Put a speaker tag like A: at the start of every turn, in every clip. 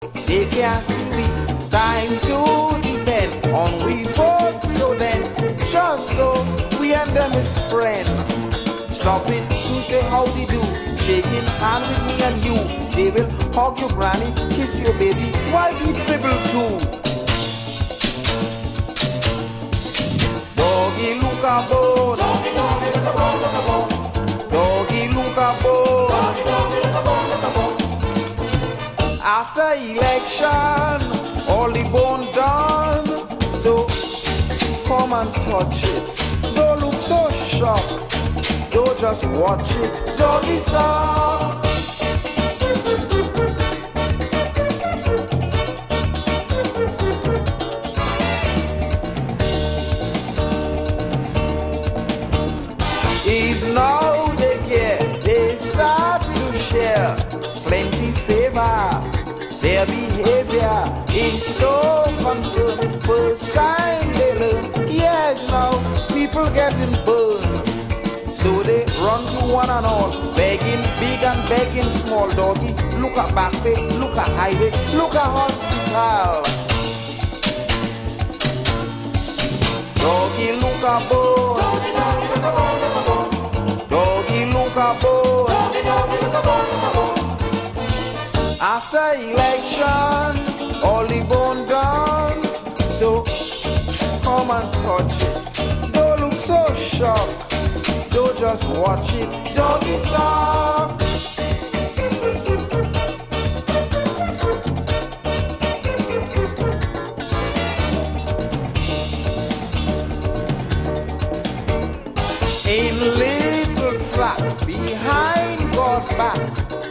A: They can't see we. Time to depend on we folks. So then, just so we and them is friend. Stop it to say howdy do. Shaking hand with me and you. They will hug your granny, kiss your baby, while we dribble too. Doggy look a bone. Doggy, doggy look a bone, look a bone. Doggy look a bone. Doggy, doggy look a bone, look a bone. After election, all the bone done. So come and touch it. Don't look so shocked. Don't just watch it. Doggy song. Is now they care, they start to share plenty favor. Their behavior is so concerned. First time they learn, yes now people getting burned. So they run to one and all, begging big and begging small. Doggy, look at back way, look at highway, look at hospital. Doggy, look at bone. Doggy, doggy, look at bone, look at bone. Doggy, look at bone. Doggy, doggy, look at bone, look at bone. After election, all the bone done. So come and touch it. Don't look so shocked. Don't just watch it. Doggy song. In little track behind God's back,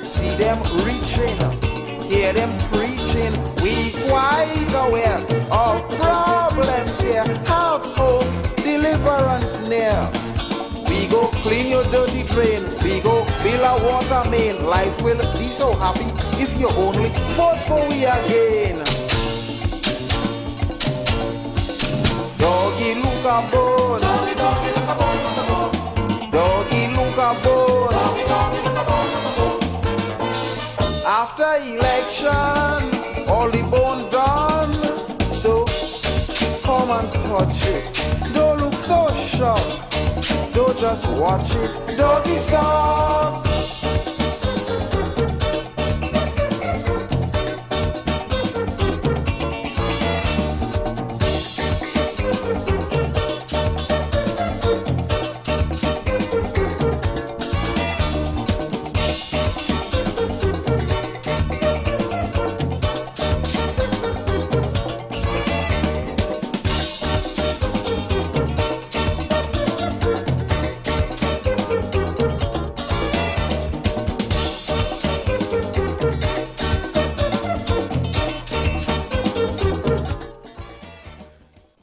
A: see them reaching, hear them preaching. We quite aware of problems here. Have hope, deliverance near. We go clean your dirty drain. We go build a water main. Life will be so happy if you only vote for we again. Doggy look a bone. Doggy, doggy look a bone, look a bone. Doggy look a bone. Doggy, doggy look a bone, look a bone. After election, all the bone done. So come and touch it. Don't look so shocked. Don't just watch it. Doggy song.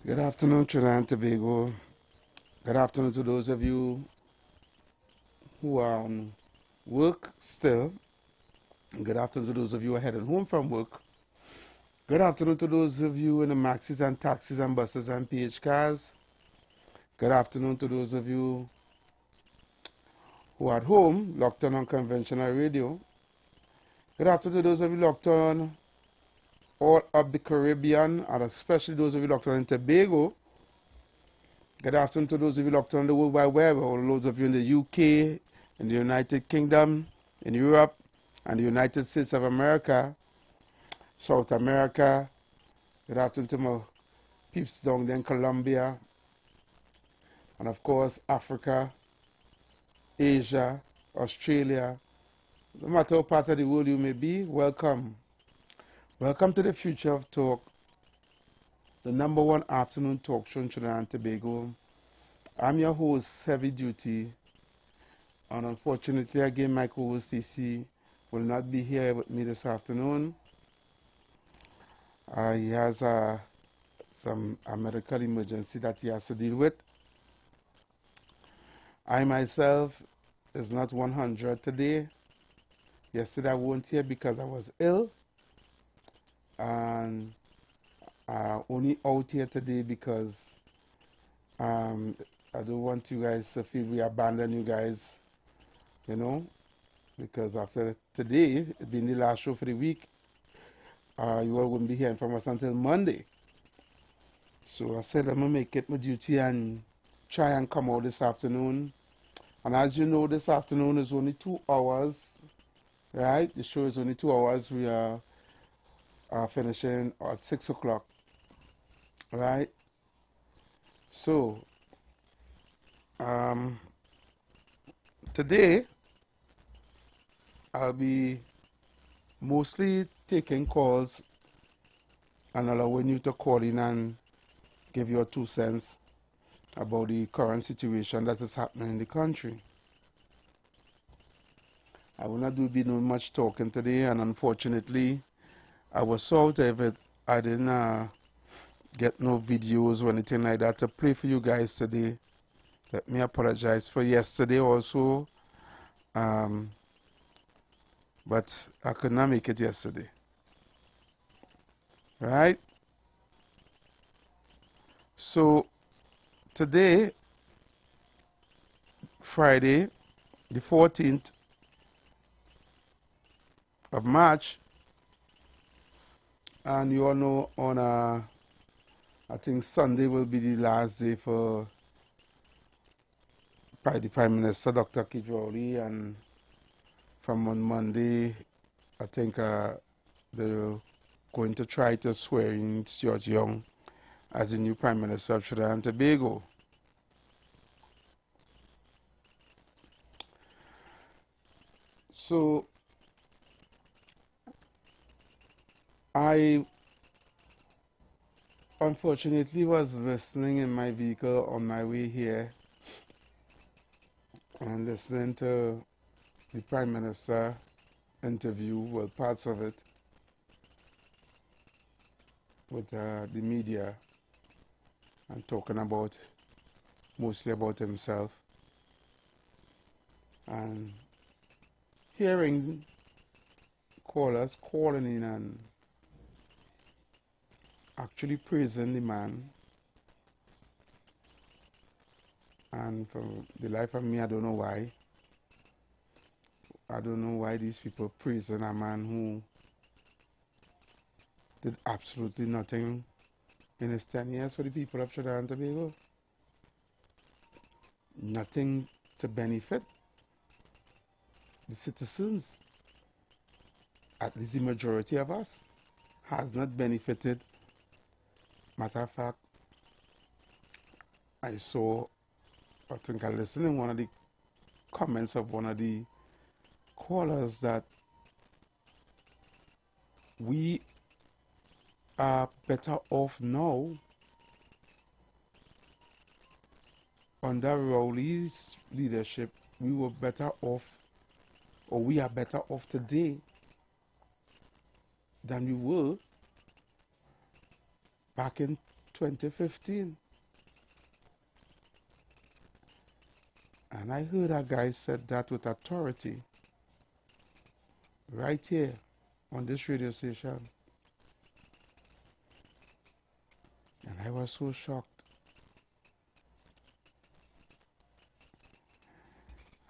B: Good afternoon, Trinidad and Tobago. Good afternoon to those of you who are on work still. Good afternoon to those of you who are heading home from work. Good afternoon to those of you in the maxis and taxis and buses and PH cars. Good afternoon to those of you who are at home, locked on conventional radio. Good afternoon to those of you locked on all up the Caribbean, and especially those of you locked on in Tobago. Good afternoon to those of you locked on the World Wide Web, or those of you in the UK, in the United Kingdom, in Europe, and the United States of America, South America. Good afternoon to my peeps down there in Colombia, and of course Africa, Asia, Australia. No matter what part of the world you may be, welcome. Welcome to the Future of Talk, the #1 afternoon talk show in Trinidad and Tobago. I'm your host, Heavy Duty, and unfortunately again my co-host CC will not be here with me this afternoon. He has a medical emergency that he has to deal with. I myself is not 100 today. Yesterday I wasn't here because I was ill, and only out here today because I don't want you guys to feel we abandon you guys, you know, because after today, it being the last show for the week, You all wouldn't be hearing from us until Monday. So I said I'm gonna make it my duty and try and come out this afternoon. And as you know, this afternoon is only 2 hours, right? The show is only 2 hours. We are finishing at 6 o'clock, right? So um, today I'll be mostly taking calls and allowing you to call in and give your 2 cents about the current situation that is happening in the country. I will not be doing much talking today, and unfortunately, I was sorry if I didn't get no videos or anything like that to play for you guys today. Let me apologize for yesterday also, but I could not make it yesterday. Right? So today, Friday, the 14th of March, and you all know on I think Sunday will be the last day for the Prime Minister, Dr. Kijwari, and from on Monday, I think they're going to try to swear in Stuart Young as the new Prime Minister of Trinidad and Tobago. So I unfortunately was listening in my vehicle on my way here and listening to the Prime Minister interview, well, parts of it, with the media, and talking mostly about himself, and hearing callers calling in and actually praising the man. And for the life of me, I don't know why. I don't know why these people praising a man who did absolutely nothing in his 10 years for the people of Trinidad and Tobago. Nothing to benefit the citizens, at least the majority of us, has not benefited. Matter of fact, I think I listened in one of the comments of one of the callers that we are better off now under Rowley's leadership. We were better off, or we are better off today than we were back in 2015. And I heard a guy said that with authority right here on this radio station. And I was so shocked.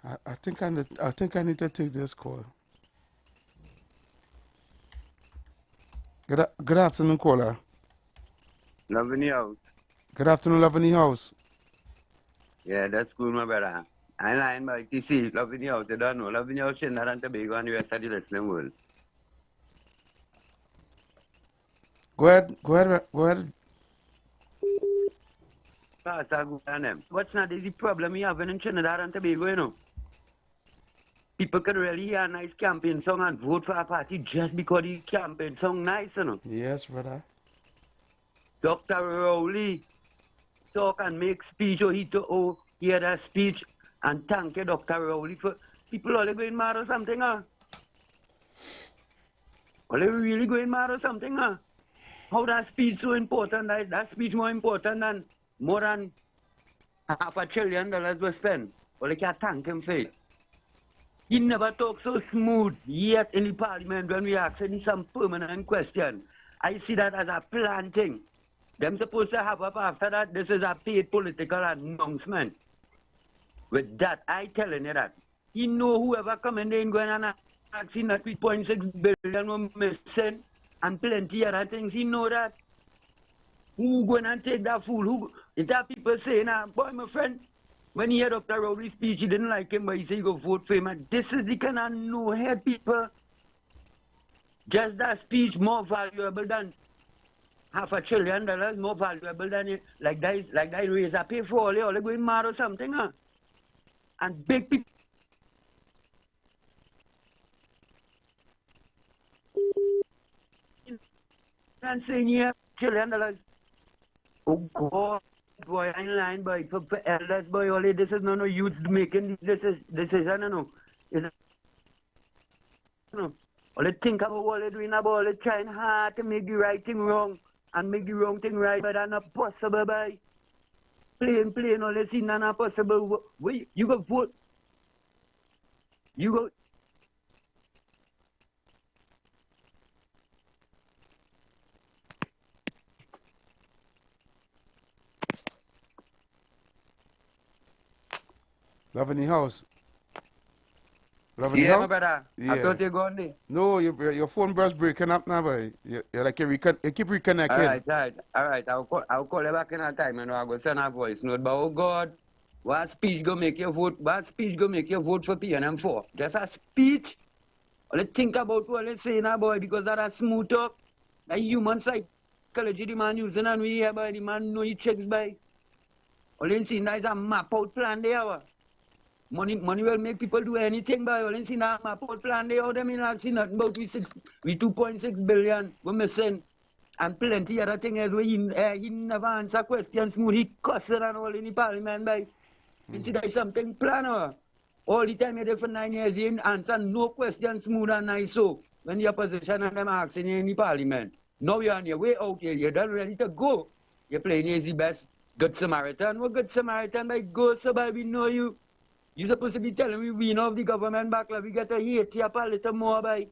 B: I think I need to take this call. Good afternoon, caller.
C: Love in the house.
B: Good afternoon, love in the house.
C: Yeah, that's cool, my brother. I line by TC, love in the house. You don't know. Love in the house, Trinidad and Tobago, and the rest of the listening world.
B: Go ahead.
C: What's not the problem we have in Trinidad and Tobago, you know? People can really hear a nice campaign song and vote for a party just because the campaign song nice, you know?
B: Yes, brother.
C: Dr. Rowley talk and make speech, or he hear that speech and thank you, Dr. Rowley, for people only going mad or something, huh? Are they really going mad or something, huh? How that speech so important? That speech more important than more than $500 billion was spent. Well, they can't thank him for it. He never talked so smooth yet in the parliament when we asked him some permanent question. I see that as a planting. Them supposed to have up after that. This is a paid political announcement. With that, I telling you that. He know whoever come in there and going and asking that 3.6 billion were missing. and plenty other things. He know that. Who going and take that fool? Who? Is that people saying, boy, my friend, when he heard Dr. Rowley's speech, he didn't like him, but he said he go vote for him. And this is the kind of no-head people. Just that speech more valuable than $500 billion, more valuable than it. Like that raise a pay for all they going mad or something, huh? And big people. And saying, yeah, $1 trillion. Oh God, boy, I ain't lying, boy. For elders, boy, all this is no youths making this decision, no. It's, no. All they think about what they're doing about, all they trying hard to make the right thing wrong and make the wrong thing right, but that's not possible, boy. Plain, all they see not possible. Wait, you go vote. You go.
B: Love in the house. Love in the
C: Yeah, my
B: house?
C: brother.
B: Yeah.
C: I thought you going there.
B: No, your phone brush breaking up now, boy. You keep reconnecting.
C: All right. I'll call you back in a time and I'll go send a voice note. But oh God, what speech go make you vote? What speech go make you vote for PNM for? Just a speech? Let's think about what let's say now, boy, because that a smooth talk. That human psychology the man using and we here, boy, the man know he checks by. All you see now is a map out plan there. Money will make people do anything, but all you see now map out plan there. Them in not see nothing about we 2.6 billion we're missing. And plenty other things as well. He never answer questions smooth. He cussed and all in the parliament by. You see there is something planned. All the time you're there for 9 years, you answer no question smooth and nice so when the opposition and them asking you in the parliament. Now you're on your way out here, you're done ready to go. You're playing as the best Good Samaritan. What Good Samaritan by go so by we know you. You're supposed to be telling me we know the government back like we get to hate you up a little more by.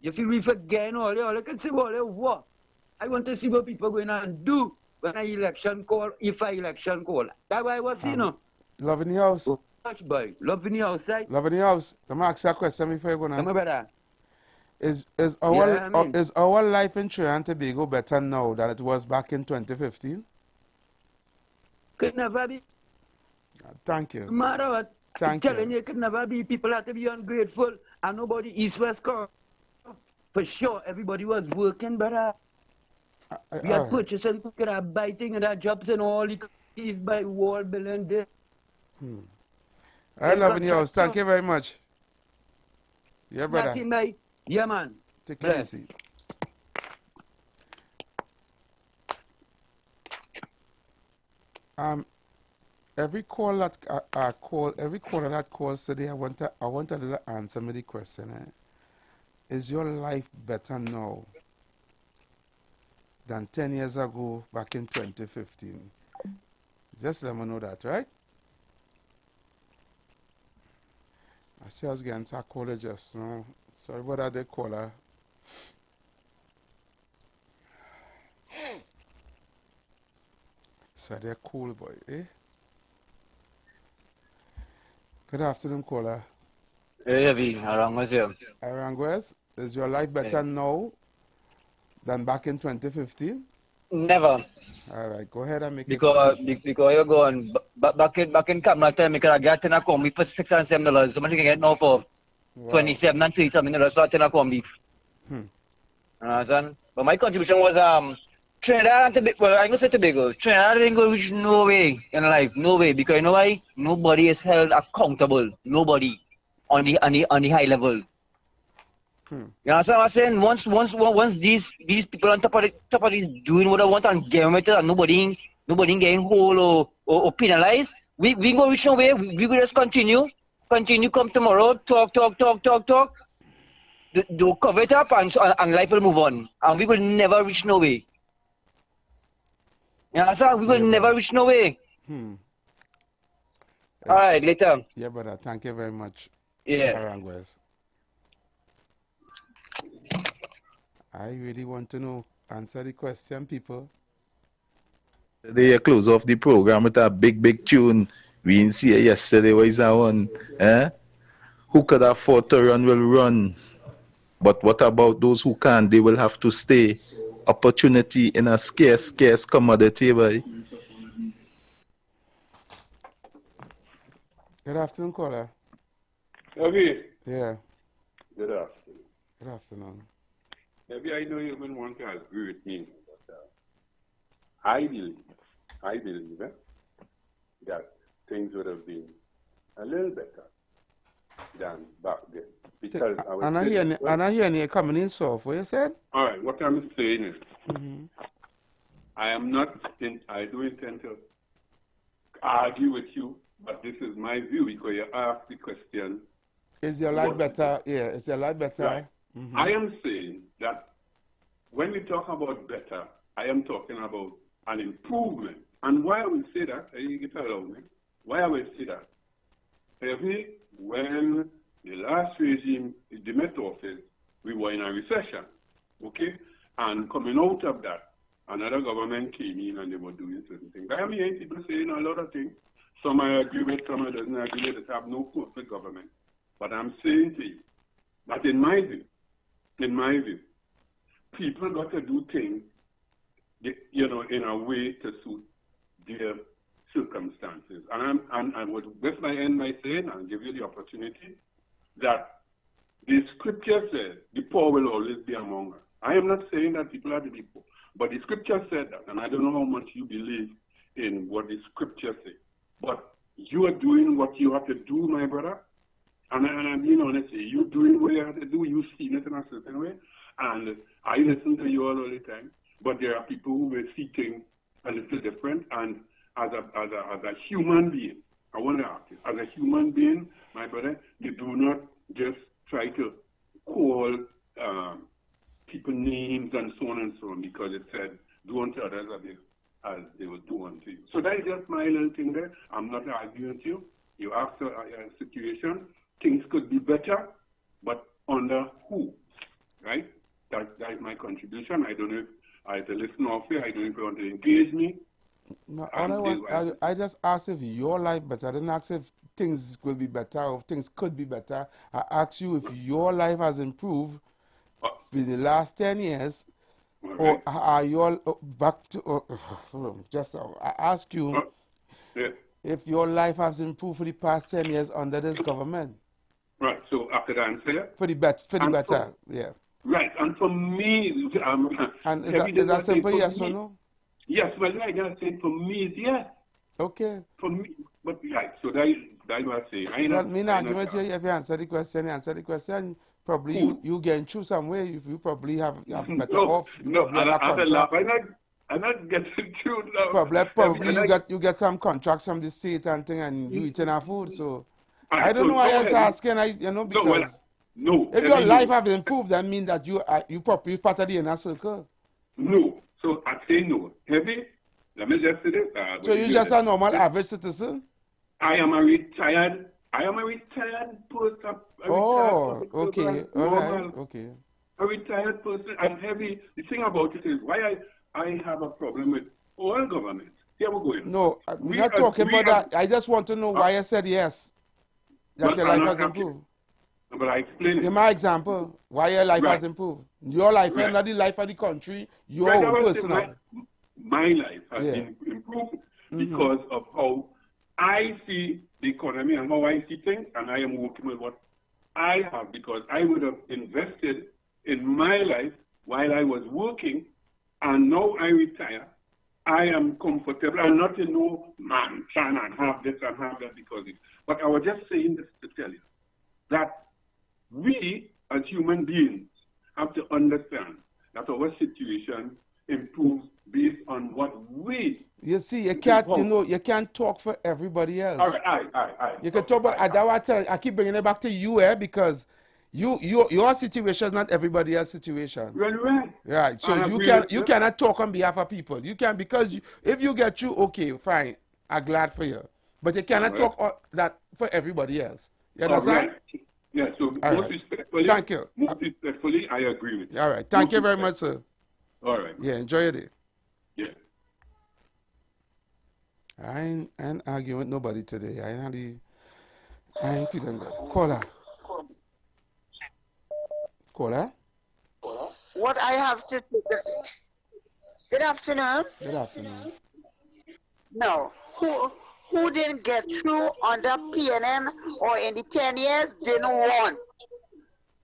C: You feel we forget all you can see all you what. I want to see what people going on do when an election call, if an election call. That's why I was,
B: Love in the house.
C: Much boy. Love in the house, right?
B: Love in the house. Let me ask you a question before you go now.
C: Come on, brother.
B: Is
C: Yeah,
B: is our life in Trinidad and Tobago better now than it was back in 2015?
C: Could never be.
B: Thank you.
C: No matter what.
B: Thank
C: telling
B: you.
C: you, could never be. People have to be ungrateful. And nobody east-west car. For sure, everybody was working, brother. We had purchasing, we could have buy things and have jobs and all the keys by wall building this.
B: I love in the house. Thank you very much. Yeah, brother.
C: Yeah, man.
B: Take it easy. Every call that every caller that calls today, I want a little answer me the question. Is your life better now than 10 years ago, back in 2015? Just let me know that, right? I see I was getting to a caller just now. Sorry about that, the caller. So they're cool, boy, eh? Good afternoon, caller.
D: Hey, Avi, Arangwas here.
B: Arangwas, is your life better now than back in 2015?
D: Never.
B: All right, go ahead and make
D: because you're going back in camera time, because I get in a combi for $6 and $7. So much you can get now for 27 and 30 something dollars for a combi. Understand? But my contribution was Trinidad and Tobago. Well, I'm going to say Tobago. Trinidad and Tobago, which no way in life, no way, because you know why? Nobody is held accountable. Nobody on the high level. You understand what I'm saying? Once these people on top of this doing what they want and getting with it, and nobody getting whole or penalized, we go reach nowhere. We will just continue come tomorrow, talk. Do cover it up and life will move on. And we will never reach nowhere. You understand? We will never reach nowhere. All right, later.
B: Yeah, brother. Thank you very much.
D: Yeah.
B: Arangwas. I really want to know. Answer the question, people.
E: They close off the program with a big tune. We didn't see it yesterday. What is that one? Who could afford to run will run. But what about those who can't? They will have to stay. Opportunity in a scarce commodity, boy.
B: Good afternoon, caller.
F: Okay.
B: Yeah,
F: Good afternoon.
B: good afternoon.
F: Maybe I know you will want to agree with me, but I believe that things would have been a little better than back then. Because I was
B: And I hear you coming in soft. What you said?
F: all right, what I'm saying is,
B: Mm-hmm.
F: I do intend to argue with you, but this is my view because you asked the question.
B: Is your life better? Yeah, is your life better?
F: Right.
B: Mm-hmm.
F: I am saying that when we talk about better, I am talking about an improvement. And why I will say that, you get along me, why I will say that, every when the last regime met office, we were in a recession, okay? And coming out of that, another government came in and they were doing certain things. I am hearing people saying a lot of things. Some I agree with, some I doesn't agree with, that have no perfect government. But I'm saying to you that in my view, people got to do things, in a way to suit their circumstances. And I would with my end by saying, and give you the opportunity, that the scripture says the poor will always be among us. I am not saying that people are the people, but the scripture said that, and I don't know how much you believe in what the scripture says. But you are doing what you have to do, my brother. And I'm being honest, you're doing what you have to do, you've seen it in a certain way. And I listen to you all the time, but there are people who will see things a little different. And as a human being, I want to ask you, as a human being, my brother, you do not just try to call people names and so on because it said, do unto others as they will do unto you. So that is just my little thing there. I'm not arguing with you. You asked a situation. Things could be better, but under who, right? That is my contribution. I don't know if I have to listen off here. I don't know if you want to engage me.
B: No, I just asked if your life better. I didn't ask if things will be better or if things could be better. I asked you if your life has improved in the last 10 years, or are you all back to, just I ask you
F: Yeah.
B: if your life has improved for the past 10 years under this government.
F: Right, so after the answer.
B: For the better, yeah.
F: Right, and for me,
B: and is that simple, yes or no?
F: Yes, well, like I said, for me, it's yes.
B: Okay.
F: For me, but right, so that's what I say.
B: Well, me not argument here. If you answer the question, probably you getting through somewhere. You probably have better off.
F: No, I'm not getting through now.
B: Probably you get some contracts from the state and thing, and you eating our food. So
F: right,
B: I don't know why I was asking. Because if your life have improved, that means that you probably pass the inner circle.
F: No, so I say no. Heavy. Let me just say this.
B: So you just a normal average citizen?
F: I am a retired person.
B: Okay. All right. Okay.
F: A retired person. I'm heavy. The thing about it is why I have a problem with all governments. Here we're going.
B: No, we're not talking about that. I just want to know why I said yes. That your life has improved.
F: But I explain it.
B: Give my example. Why your life has improved. Your life, not the life of the country. Your own personal.
F: My life has been improved because of how I see the economy and how I see things, and I am working with what I have because I would have invested in my life while I was working, and now I retire. I am comfortable. I'm not in no mansion and have this and have that because it. But I was just saying this to tell you that we as human beings have to understand that our situation improves based on what we.
B: You see, you can't talk for everybody else.
F: All right.
B: You can talk about. I keep bringing it back to you here because your situation is not everybody else's situation. Right. So you cannot talk on behalf of people. You can because if you get through, okay, fine. I'm glad for you. But you cannot talk that for everybody else. You understand?
F: Yeah, so respectfully,
B: thank you.
F: Most respectfully, I agree with you.
B: All right. Thank you very much, sir.
F: All right.
B: Yeah, enjoy your day.
F: Yeah.
B: I ain't arguing with nobody today. I ain't feeling good. Caller. Caller?
G: What I have to say. Good afternoon.
B: Good afternoon.
G: No. Who didn't get through under PNM or in the 10 years didn't want.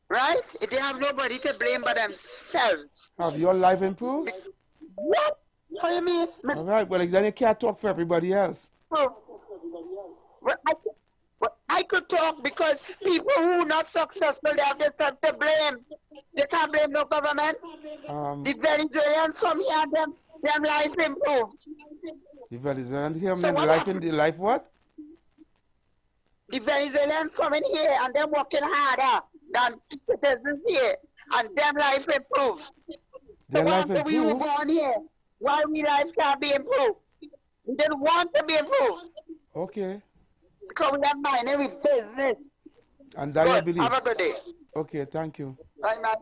G: Right? They have nobody to blame but themselves.
B: Have your life improved?
G: What? What do you mean?
B: All right. Well, then you can't talk for everybody else.
G: Well, I could talk because people who are not successful, they have themselves to blame. They can't blame no government. The Venezuelans come here and them life improved.
B: The Venezuelans here,
G: So
B: the
G: what
B: life
G: happened?
B: in the life what?
G: The Venezuelans coming here and them working harder than citizens here, and them life improved.
B: Their
G: So
B: life
G: after we were
B: improved?
G: born here, why we life can't be improved? We didn't want to be improved
B: Okay.
G: because we are minding with business.
B: And that you
G: Good.
B: believe?
G: Have a good day.
B: Okay, thank you.
G: Bye, man.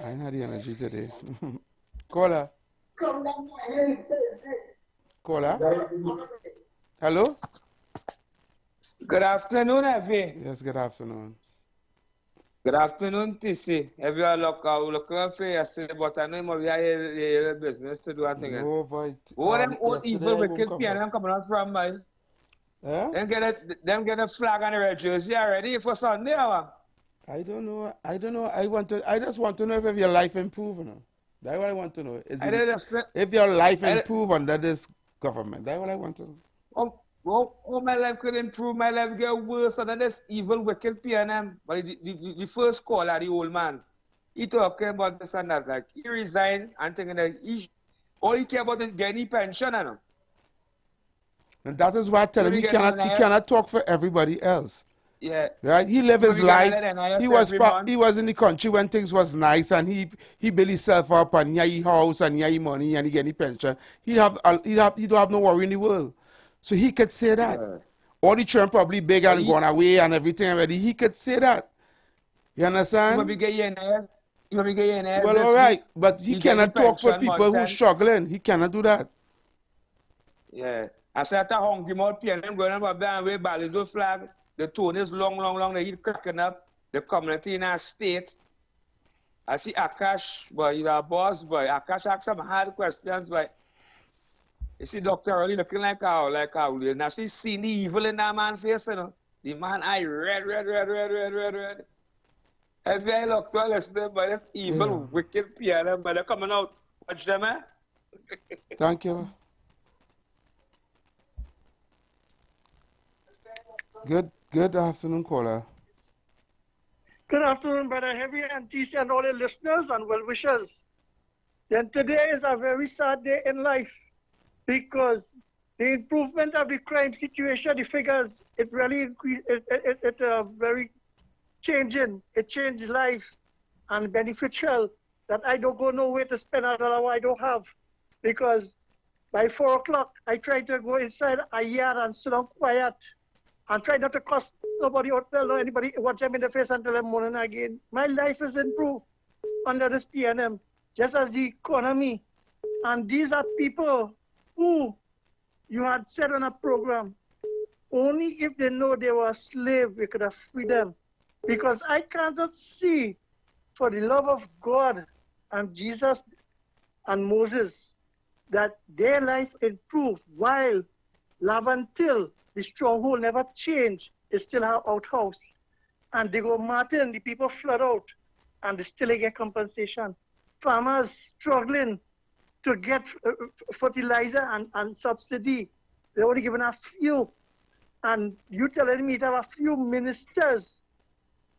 B: I ain't had the energy today. Caller? Caller? Hello?
H: Good afternoon, Effie.
B: Yes, good afternoon.
H: Good afternoon, TC. Have you look for yesterday, but I know we have business to do and things.
B: No, but
H: Oh, them old
B: yesterday
H: evil
B: I won't
H: wicked
B: come
H: piano
B: back.
H: coming out from my.
B: Eh?
H: Them get a flag on the red jersey already for Sunday, or?
B: I don't know. I just want to know if your life improved. You know? That's what I want to know. If your life improve under this government. That's what I want to know.
H: My life could improve, my life get worse under this evil wicked PNM. But the first caller, the old man, he talking about this and that. Like, he resigned and thinking that all he care about is getting pension, you know.
B: And that is why I tell him he cannot talk for everybody else.
H: Yeah.
B: Right? He lived his life. He
H: He
B: was in the country when things was nice and he built himself up and he had house and he had money and he get any pension. He don't have no worry in the world. So he could say that.
H: Yeah.
B: All the children probably big and gone away and everything already. He could say that. You understand? Well, all right. But he cannot talk for people who struggling. He cannot do that.
H: Yeah. I said, I hungry more PNM going on about way Balizo flag. The tone is long. They keep cracking up. The community in our state. I see Akash, boy, you're a boss, boy. Akash asked some hard questions, boy. You see Dr. Early looking like how. Now she seen the evil in that man's face, you know. The man eye red. Every I look to listen, but that's evil, wicked piano, but they're coming out. Watch them, eh?
B: Thank you. Good afternoon, caller.
I: Good afternoon, Brother Heavy and TC and all the listeners and well-wishers. Then today is a very sad day in life because the improvement of the crime situation, the figures, it really increased, it very changing. It changed life and beneficial that I don't go nowhere to spend a dollar I don't have because by 4 o'clock, I try to go inside a yard and sit down quiet and try not to cost nobody out there or anybody watch them in the face until the morning again. My life is improved under this PNM, just as the economy. And these are people who you had said on a program, only if they know they were a slave, we could have freed them. Because I cannot see, for the love of God and Jesus and Moses, that their life improved while Lavantil, the stronghold, never changed. It's still our outhouse. And they go Martin, the people flood out, and they still get compensation. Farmers struggling to get fertilizer and subsidy. They're only given a few. And you telling me there are a few ministers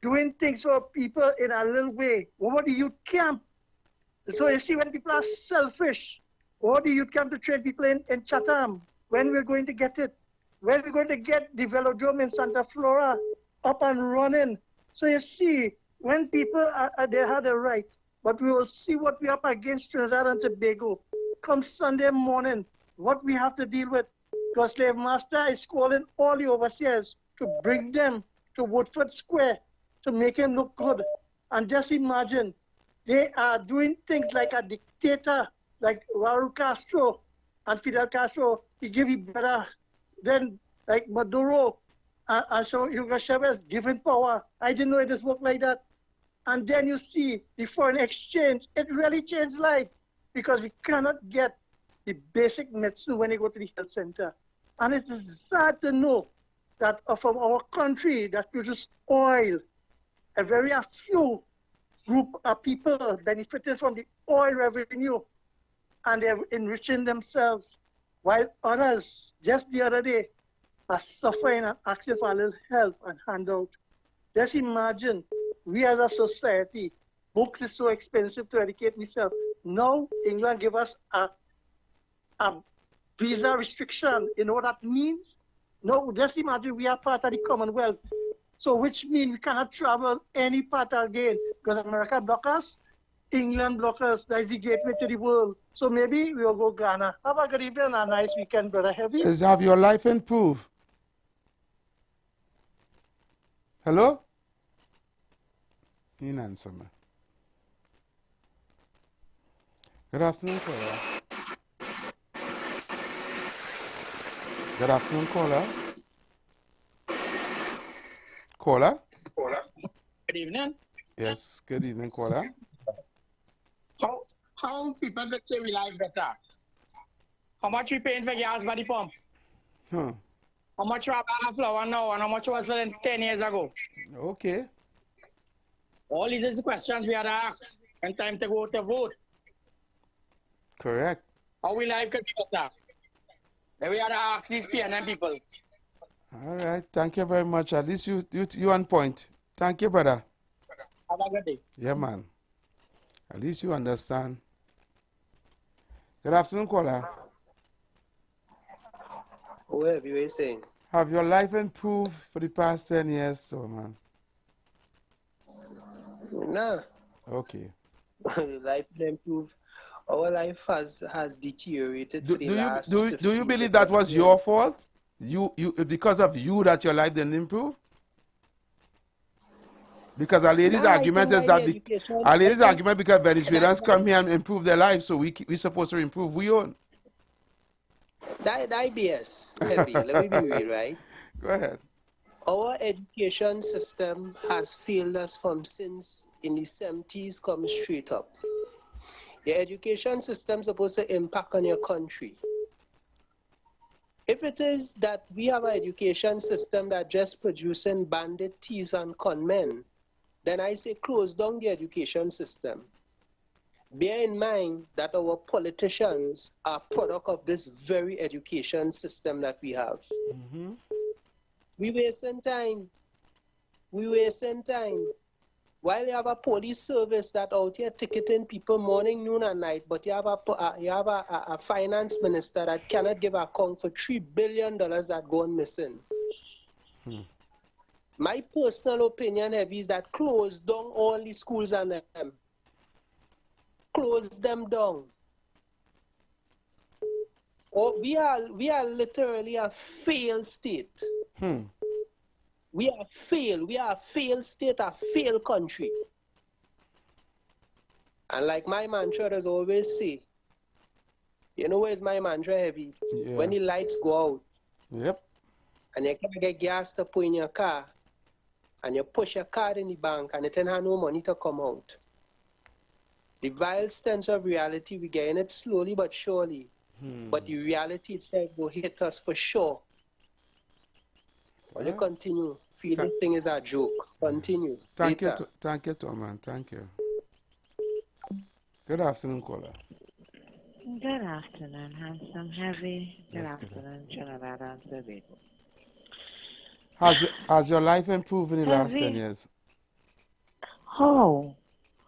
I: doing things for people in a little way. What do you camp? So you see, when people are selfish, what do you camp to train people in Chatham? When we're going to get it? When we're going to get the velodrome in Santa Flora up and running? So you see, when people they had a right, but we will see what we're up against Trinidad and Tobago come Sunday morning, what we have to deal with. Because Slave Master is calling all the overseers to bring them to Woodford Square to make him look good. And just imagine, they are doing things like a dictator, like Raul Castro and Fidel Castro. He give you better. Then, like Maduro, so Hugo Chavez given power. I didn't know it just worked like that. And then you see the foreign exchange. It really changed life because we cannot get the basic medicine when you go to the health center. And it is sad to know that from our country that produces oil, a very few group of people benefiting from the oil revenue, and they're enriching themselves, while others, just the other day, are suffering and asking for a little help and handout. Just imagine, we as a society, books is so expensive to educate myself. Now, England give us a visa restriction. You know what that means? No, just imagine we are part of the Commonwealth. So which means we cannot travel any part again because America block us, England block us. That is the gateway to the world. So maybe we will go Ghana. Have a good evening and a nice weekend, Brother Heavy.
B: Have your life improved? Hello? You didn't answer me. Good afternoon, caller. Good afternoon, caller. Caller?
J: Good evening.
B: Yes, good evening, caller.
J: How people that say we live better? How much we paying for gas by the pump? How much we buy a flour now and how much was it 10 years ago?
B: Okay.
J: All these are the questions we had to ask and time to go to vote.
B: Correct.
J: How we live could be better? Then we had to ask these PNM people.
B: All right. Thank you very much. At least you on point. Thank you, brother.
J: Have a good day.
B: Yeah, man. At least you understand. Good afternoon, caller.
K: What have you saying?
B: Have your life improved for the past 10 years, so man?
K: Nah.
B: Okay.
K: Life improved. Our life has deteriorated for the last
B: do you believe that was your fault? Because of you that your life didn't improve? Because our lady's argument is that our lady's argument because Venezuelans come here and improve their lives, so we're supposed to improve we own.
K: That IBS heavy. Let me be real, right?
B: Go ahead.
K: Our education system has failed us from since in the 70s come straight up. Your education system is supposed to impact on your country. If it is that we have an education system that just producing bandit, thieves, and conmen, then I say close down the education system. Bear in mind that our politicians are product of this very education system that we have.
B: Mm-hmm.
K: We wasting time. We wasting time. While you have a police service that out here ticketing people morning, noon, and night, but you have a finance minister that cannot give account for $3 billion that gone missing. My personal opinion, Heavy, is that close down all the schools and them. Close them down. Oh, we are literally a failed state. We are failed. We are a failed state, a failed country. And like my mantra does always say, you know where's my mantra, Heavy? Yeah. When the lights go out,
B: yep,
K: and you can't get gas to put in your car, and you push your card in the bank, and it don't have no money to come out. The vile stench of reality, we getting it slowly but surely. But the reality itself will hit us for sure. Well, you continue. Feel this thing is a joke. Continue.
B: Thank you, Tom, man. Thank you. Good afternoon, caller.
L: Good afternoon, handsome, heavy. Good afternoon, Trinidad and Tobago.
B: Has your life improved in the last 10 years?
L: How?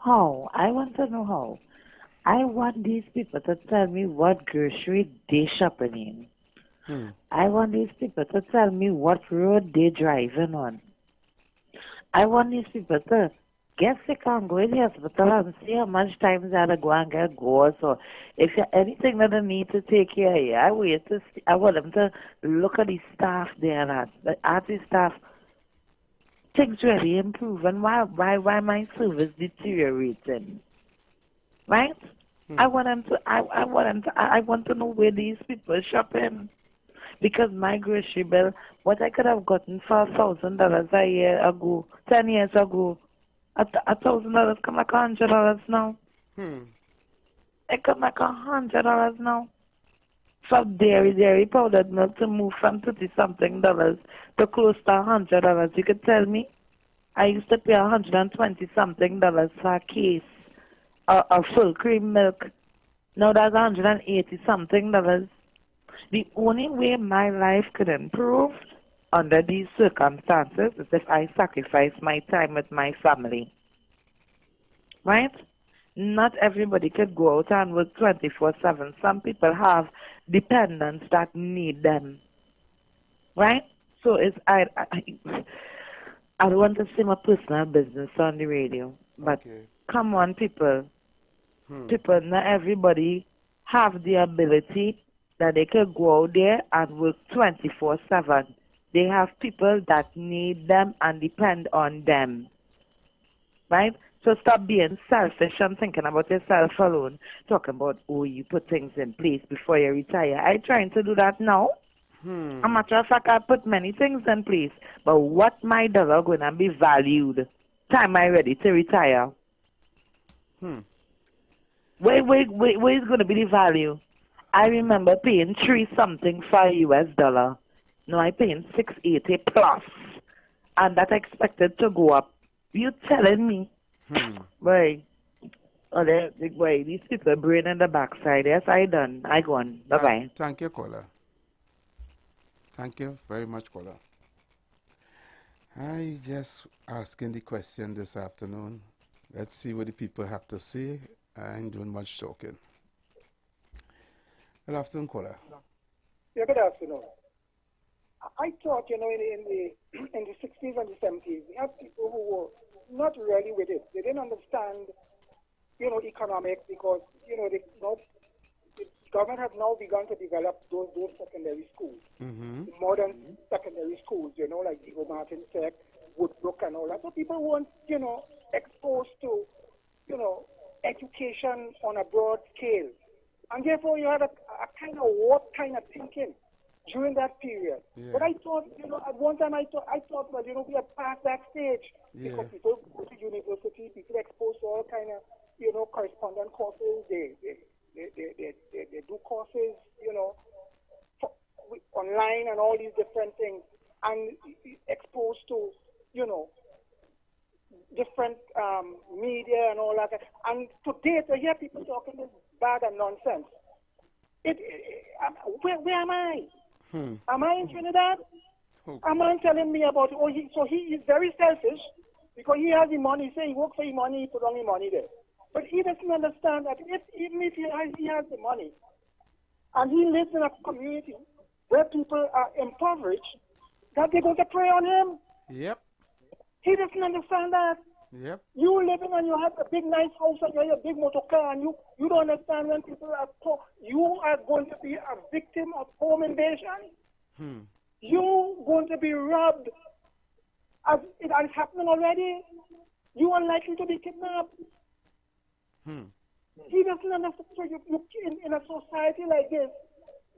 L: I want to know how. I want these people to tell me what grocery they shopping in. I want these people to tell me what road they driving on. I want these people to get sick and go in the hospital and see how much time they have to go and get gauze, or if you anything that they need to take care of. I want them to look at the staff there and ask the staff, things really improve, and why my service deteriorating, right? I want to know where these people are shopping. Because my grocery bill, what I could have gotten for $1,000 a year ago, 10 years ago, $1,000 come like $100 now. It come like $100 now. For dairy powdered milk to move from 30 something dollars to close to $100. You could tell me? I used to pay $120 something for a case of full cream milk. Now that's $180 something. The only way my life could improve under these circumstances is if I sacrifice my time with my family. Right? Not everybody could go out and work 24/7. Some people have dependents that need them. Right? So I don't want to say my personal business on the radio, but come on, people. People, not everybody have the ability that they could go out there and work 24/7. They have people that need them and depend on them. Right? So stop being selfish and thinking about yourself alone. Talking about, oh, you put things in place before you retire. I'm trying to do that now. As a matter of fact, I put many things in place. But what my dollar going to be valued? Time I ready to retire? Where is going to be the value? I remember paying 3 something for US dollar. Now I paying 680 plus. And that expected to go up. You telling me? Boy, boy, these people brain in the backside. Yes, I done. I gone. Bye-bye.
B: Thank you, caller. Thank you very much, caller. I just asking the question this afternoon. Let's see what the people have to say. I ain't doing much talking. Good afternoon, caller.
M: Yeah, good afternoon. I thought, in the 60s and the 70s, we had people who were not really with it. They didn't understand, economics because, the government has now begun to develop those secondary schools, modern secondary schools, like Iwer Martin Tech, Woodbrook and all that. So people weren't, exposed to, education on a broad scale. And therefore you had a kind of warped kind of thinking during that period. Yeah. But I thought, at one time I thought, well, we are past that stage because people go to university, people exposed to all kind of, correspondence courses, they do courses, online and all these different things, and exposed to, different media and all that. And today, to hear people talking this bad and nonsense, where am I? Am I in Trinidad? A man telling me about, he is very selfish because he has the money. Say he works for the money, he put on the money there. But he doesn't understand that even if he has the money and he lives in a community where people are impoverished, that they're going to prey on him.
B: Yep.
M: He doesn't understand that.
B: Yep.
M: You living and you have a big nice house and you have a big motor car and you don't understand when people are poor. You are going to be a victim of home invasion. You're going to be robbed. As it is happening already, you are likely to be kidnapped. He doesn't understand. So in a society like this,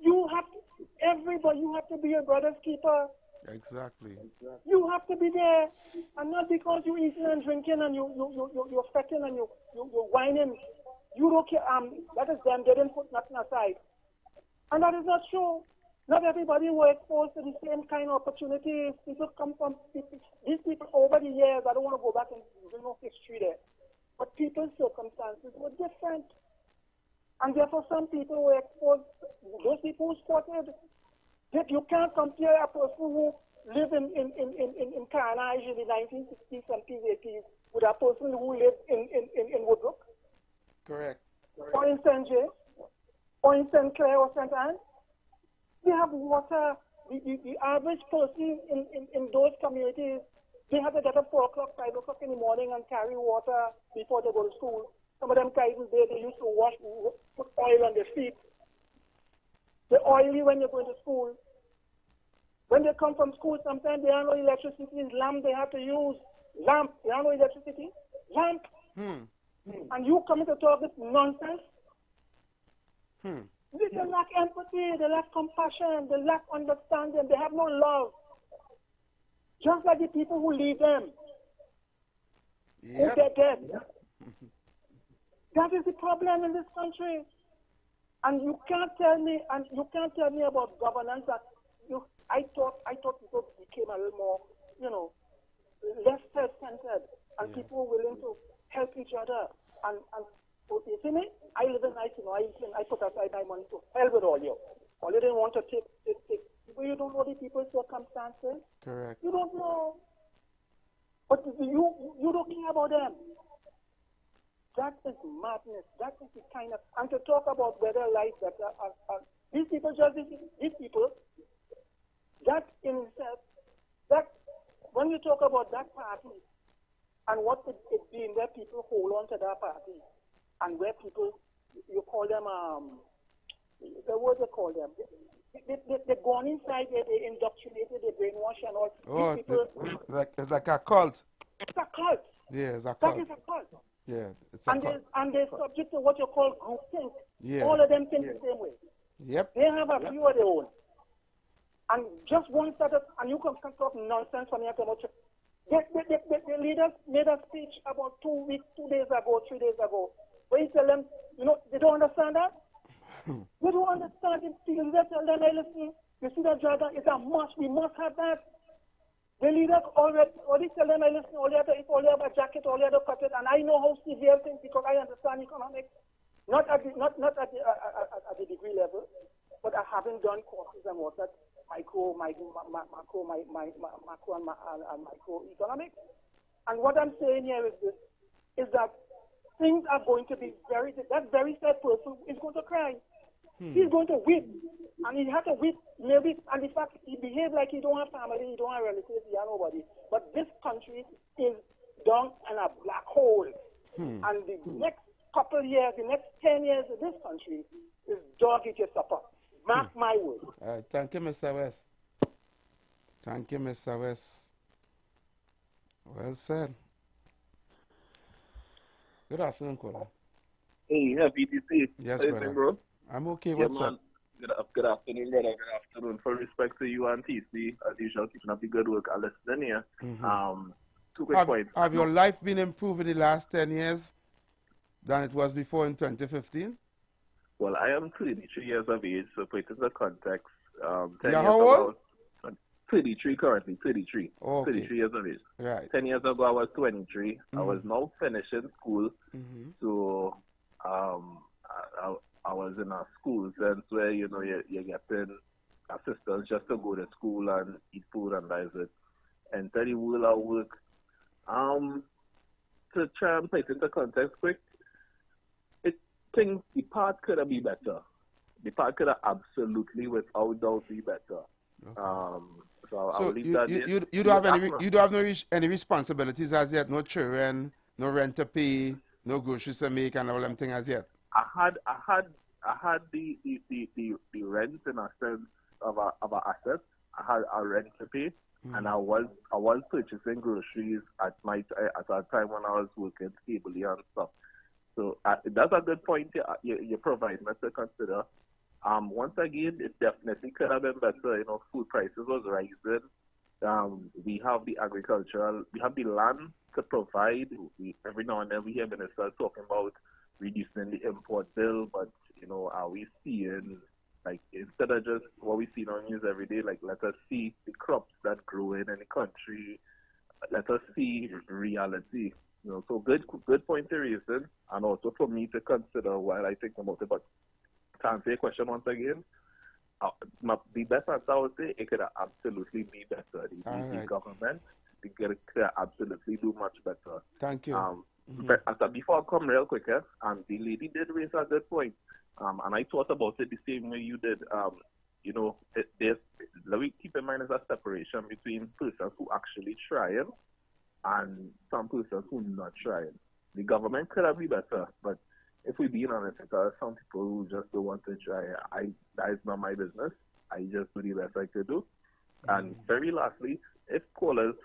M: you have to be your brother's keeper.
B: Exactly.
M: You have to be there, and not because you're eating and drinking and you're fetting and you're whining. You don't care. That is them. They didn't put nothing aside, and that is not true. Not everybody were exposed to the same kind of opportunities. People come from these people over the years. I don't want to go back and history there, but people's circumstances were different, and therefore some people were exposed. Those people who squatted. You can't compare a person who lived in Carnage in the 1960s, 70s, 80s with a person who lived in Woodbrook.
B: Correct.
M: Or in St. James, or in St. Clair or St. Anne. They have water. The average person in those communities, they have to get up 4 o'clock, 5 o'clock in the morning and carry water before they go to school. Some of them guys they used to put oil on their feet. They're oily when you're going to school. When they come from school, sometimes they have no electricity. It's lamp they have to use. Lamp. They have no electricity. Lamp. And you coming to talk this nonsense? They lack empathy, they lack compassion, they lack understanding, they have no love. Just like the people who lead them, who they're dead. That is the problem in this country. And you can't tell me about governance that I thought people became a little more, less self-centered, and people were willing to help each other. And you see me? I live in life, I put aside my money to hell with all you. All you didn't want to take. But you don't know the people's circumstances.
B: Correct.
M: You don't know. But you don't care about them. That is madness. That is the kind of, and to talk about whether life better, these people, that in itself, that when you talk about that party and what it being, where people hold on to that party, and where people, you call them, the word they call them, they gone inside there, they indoctrinated, they brainwash and all.
B: Oh,
M: these people,
B: it's like a cult.
M: It's a cult.
B: Yeah, it's a cult.
M: That is a cult.
B: Yeah, it's a cult.
M: And they're subject to what you call groupthink.
B: Yeah.
M: All of them think the same way.
B: Yep.
M: They have a view of their own. And just one set of, and you can talk nonsense from here to much. The leaders made a speech about 3 days ago, where he tell them, they don't understand that. They don't understand it. The leaders tell them, hey, listen, you see that jargon, it's a must, we must have that. The leaders already tell them, hey, listen, all you have a jacket, all you have to cut it, and I know how severe things, because I understand economics, not at the degree level, but I haven't done courses and what that macro and microeconomics. And what I'm saying here is this, is that things are going to be that very sad person is going to cry. He's going to weep. And he had to weep, maybe, and in fact, he behaved like he don't have family, he don't have relatives, he has nobody. But this country is down in a black hole. And the next couple years, the next 10 years of this country is dog eat your supper. Mark my word.
B: All right, thank you, Mr. West. Thank you, Mr. West. Well said. Good afternoon, caller.
N: Hey, happy to see you.
B: Yes,
N: how
B: brother.
N: bro?
B: I'm okay.
N: Yeah,
B: What's
N: man.
B: up?
N: Good afternoon, brother. Good afternoon. For respect to you and TC, as usual, keeping up the good work. I listen here. Two quick points.
B: Have your life been improved in the last 10 years than it was before in 2015?
N: Well, I am 23 years of age, so put it in the context. 10
B: You're
N: years
B: how
N: ago,
B: old?
N: 33 currently, 33.
B: Oh, okay.
N: 33 years of age.
B: Right.
N: 10 years ago, I was 23. I was now finishing school. So I was in a school sense where, you're getting assistance just to go to school and eat food and that is it. Enter the world of work. To try and place it into context quick, the part could have been better. The part could have absolutely, without doubt, be better. Okay. So I'll leave that there.
B: You don't have any responsibilities as yet, no children, no rent to pay, no groceries to make, and all them things as yet.
N: I had the rent in a sense of a asset. I had a rent to pay, and I was purchasing groceries at a time when I was working stably and stuff. So that's a good point you provide me to consider. Once again, it definitely could have been better. Food prices was rising. We have the land to provide. Every now and then we hear ministers talking about reducing the import bill, but are we seeing, like, instead of just what we see on news every day, like, let us see the crops that grow in the country, let us see reality. So good point to reason, and also for me to consider while I think about it. But to answer your question once again, the best answer I would say, it could absolutely be better. The government, they could absolutely do much better.
B: Thank you.
N: But before I come real quick, the lady did raise a good point, and I thought about it the same way you did. Let me keep in mind there's a separation between persons who actually trying and some persons who not trying. The government could have been better, but if we being honest, there are some people who just don't want to try. That is not my business. I just do the best I could do. And very lastly, if callers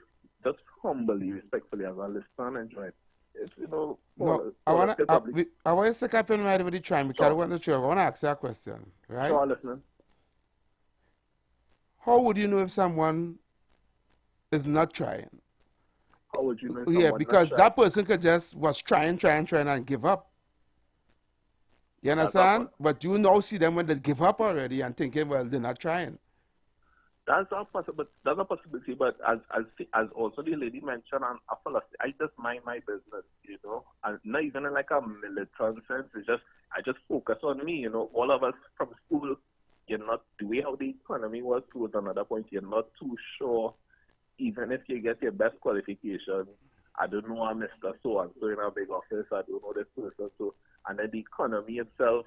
N: just humbly, respectfully, as I listen and enjoy it, it's, you know,
B: No, I want to stick up in right with the trying because I want to ask you a question, right?
N: Sure, listening.
B: How would you know if someone is not trying?
N: How would you know?
B: Yeah, because that person could just was trying and give up. You understand? But you now see them when they give up already and thinking, well, they're not trying.
N: That's a possibility. But as also the lady mentioned, I just mind my business, you know, and not even in like a militant sense. It's just I just focus on me, you know. All of us from school, you're not the way how the economy was towards another point. You're not too sure, even if you get your best qualification. I don't know a Mr. So-and-so in a big office. I don't know this person. So, and then the economy itself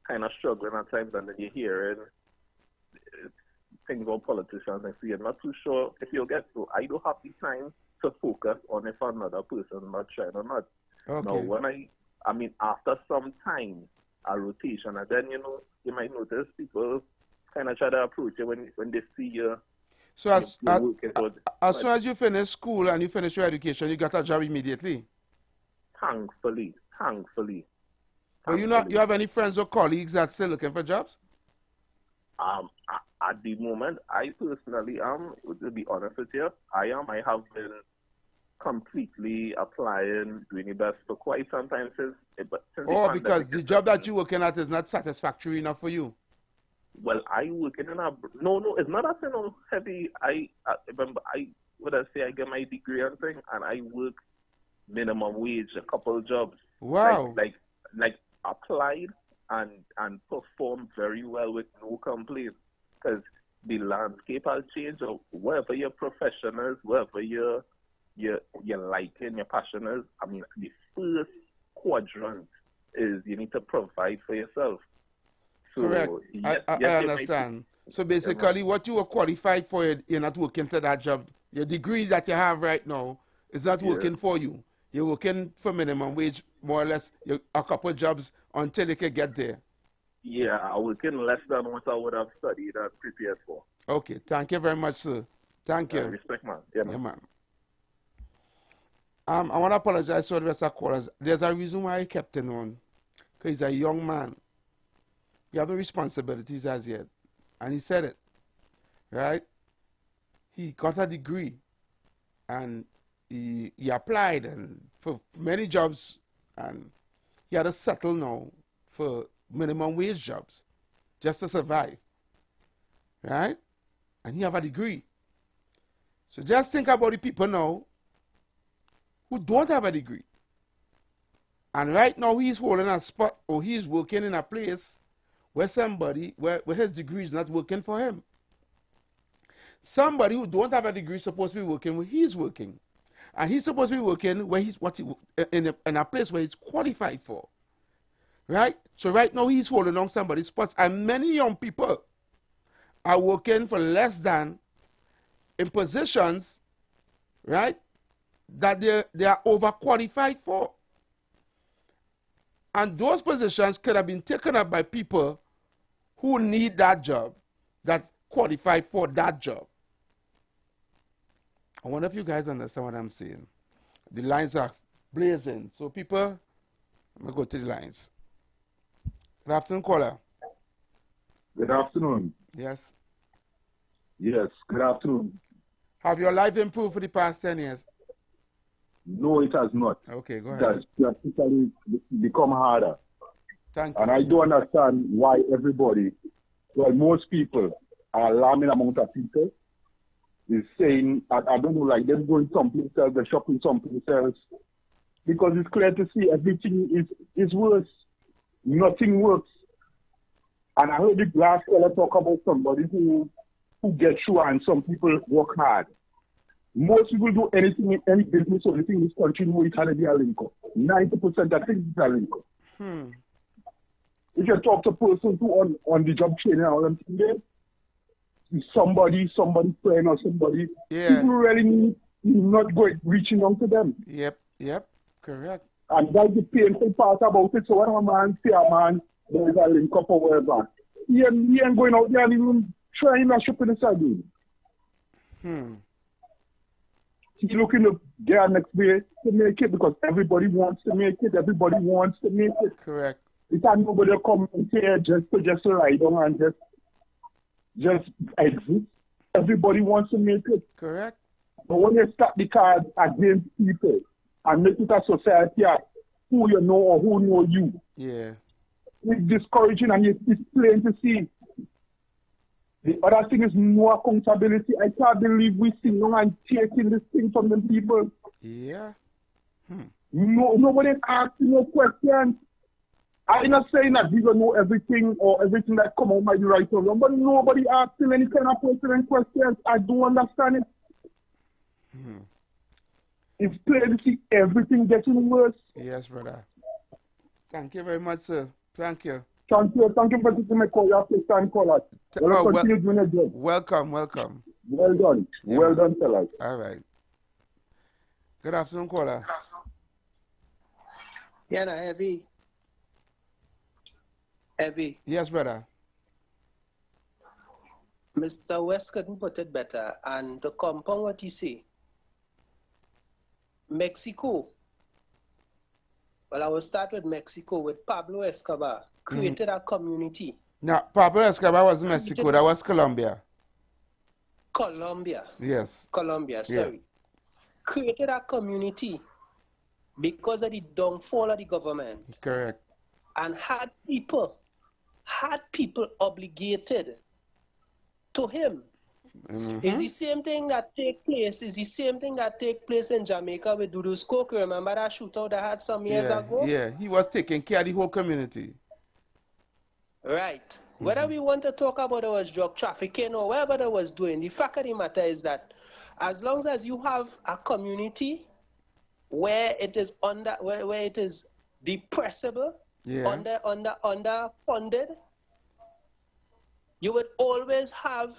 N: kind of struggling at times, and then you're hearing things about politicians, and so you're not too sure if you'll get through. I don't have the time to focus on if another person not trying or not.
B: Okay.
N: Now, when I mean, after some time, a rotation, and then, you know, you might notice people kind of try to approach you when they see you.
B: So as soon as you finish school and you finish your education, you got a job immediately?
N: Thankfully.
B: But you have any friends or colleagues that still looking for jobs?
N: At the moment, I personally am, to be honest with you, I have been completely applying, doing the best for quite some time since
B: because the job that you're working at is not satisfactory enough for you?
N: Well, I working in no, it's not that, you know, heavy. I remember, I get my degree and thing, and I work minimum wage, a couple of jobs.
B: Wow.
N: Like applied and performed very well with no complaints, because the landscape has changed. Or wherever your profession is, wherever your liking, your passion is, I mean, the first quadrant is you need to provide for yourself. So,
B: correct. I understand. So basically, what you were qualified for, you're not working to that job. Your degree that you have right now is not working for you. You're working for minimum wage, more or less, a couple of jobs until you can get there.
N: Yeah, I working less than what I would have studied and prepared for.
B: Okay, thank you very much, sir. Thank you.
N: Respect, man. Yeah, man.
B: I want to apologize to the rest of the callers. There's a reason why I kept him on, because he's a young man. You have no responsibilities as yet. And he said it, right? He got a degree and he applied and for many jobs, and he had to settle now for minimum wage jobs just to survive, right? And he have a degree. So just think about the people now who don't have a degree. And right now he's holding a spot, or he's working in a place where where his degree is not working for him. Somebody who don't have a degree is supposed to be working where he's working. And he's supposed to be working where in a place where he's qualified for. Right? So right now he's holding on somebody's spots. And many young people are working for less than in positions, right, that they are overqualified for. And those positions could have been taken up by people who need that job, that qualify for that job. I wonder if you guys understand what I'm saying. The lines are blazing. So people, I'm going to go to the lines. Good afternoon, caller.
O: Good afternoon.
B: Yes.
O: Yes, good afternoon.
B: Have your life improved for the past 10 years?
O: No, it has not.
B: Okay, go ahead.
O: It has practically become harder.
B: Thank you.
O: And I don't understand why everybody, well, most people, an alarming amount of people, is saying, I don't know, like they're going someplace else, they're shopping someplace else. Because it's clear to see everything is worse. Nothing works. And I heard the last caller talk about somebody who gets through, and some people work hard. Most people do anything in any business or anything in this country know it's hardly a link up. 90% I think it's a link up. If you talk to a person who on the job training and all them things there, somebody friend or somebody, people really need not reaching out to them.
B: Yep, correct.
O: And that's the painful part about it. So when a man say a man, there's a link up or whatever, he ain't going out there and even trying to shop in the sardine. He looking to get next way to make it because everybody wants to make it. Everybody wants to make it.
B: Correct.
O: It's not nobody come here just to lie down and just exist. Everybody wants to make it.
B: Correct.
O: But when you start the cards against people and make it a society of who you know or who know you,
B: yeah,
O: it's discouraging and it's plain to see. The other thing is no accountability. I can't believe we sitting down and taking this thing from the people.
B: Yeah.
O: Nobody asking no questions. I'm not saying that we don't know everything or everything that come out might be right or wrong, but nobody asking any kind of pertinent questions. I don't understand it. It's plain to see everything getting worse.
B: Yes, brother. Thank you very much, sir. Thank you.
O: Thank you for taking my call. You have to stand call us. Continue doing your job.
B: Welcome.
O: Well done.
B: Yeah,
O: well done, fellas.
B: All right. Good afternoon, caller.
K: Yeah, no, heavy. Heavy.
B: Yes, brother.
K: Mr. West couldn't put it better. And to compound what he say, Mexico. Well, I will start with Mexico, with Pablo Escobar, created a community.
B: Now, Pablo Escobar was Mexico, that was Colombia. Yes.
K: Colombia, sorry.
B: Yeah.
K: Created a community because of the downfall of the government.
B: Correct.
K: And had people obligated to him. Is the same thing that take place? Is the same thing that take place in Jamaica with Dudu's Coke? Remember that shootout that had some years ago?
B: Yeah, he was taking care of the whole community.
K: Right. Whether we want to talk about it was drug trafficking or whatever they was doing, the fact of the matter is that as long as you have a community where it is where it is depressible, underfunded, you would always have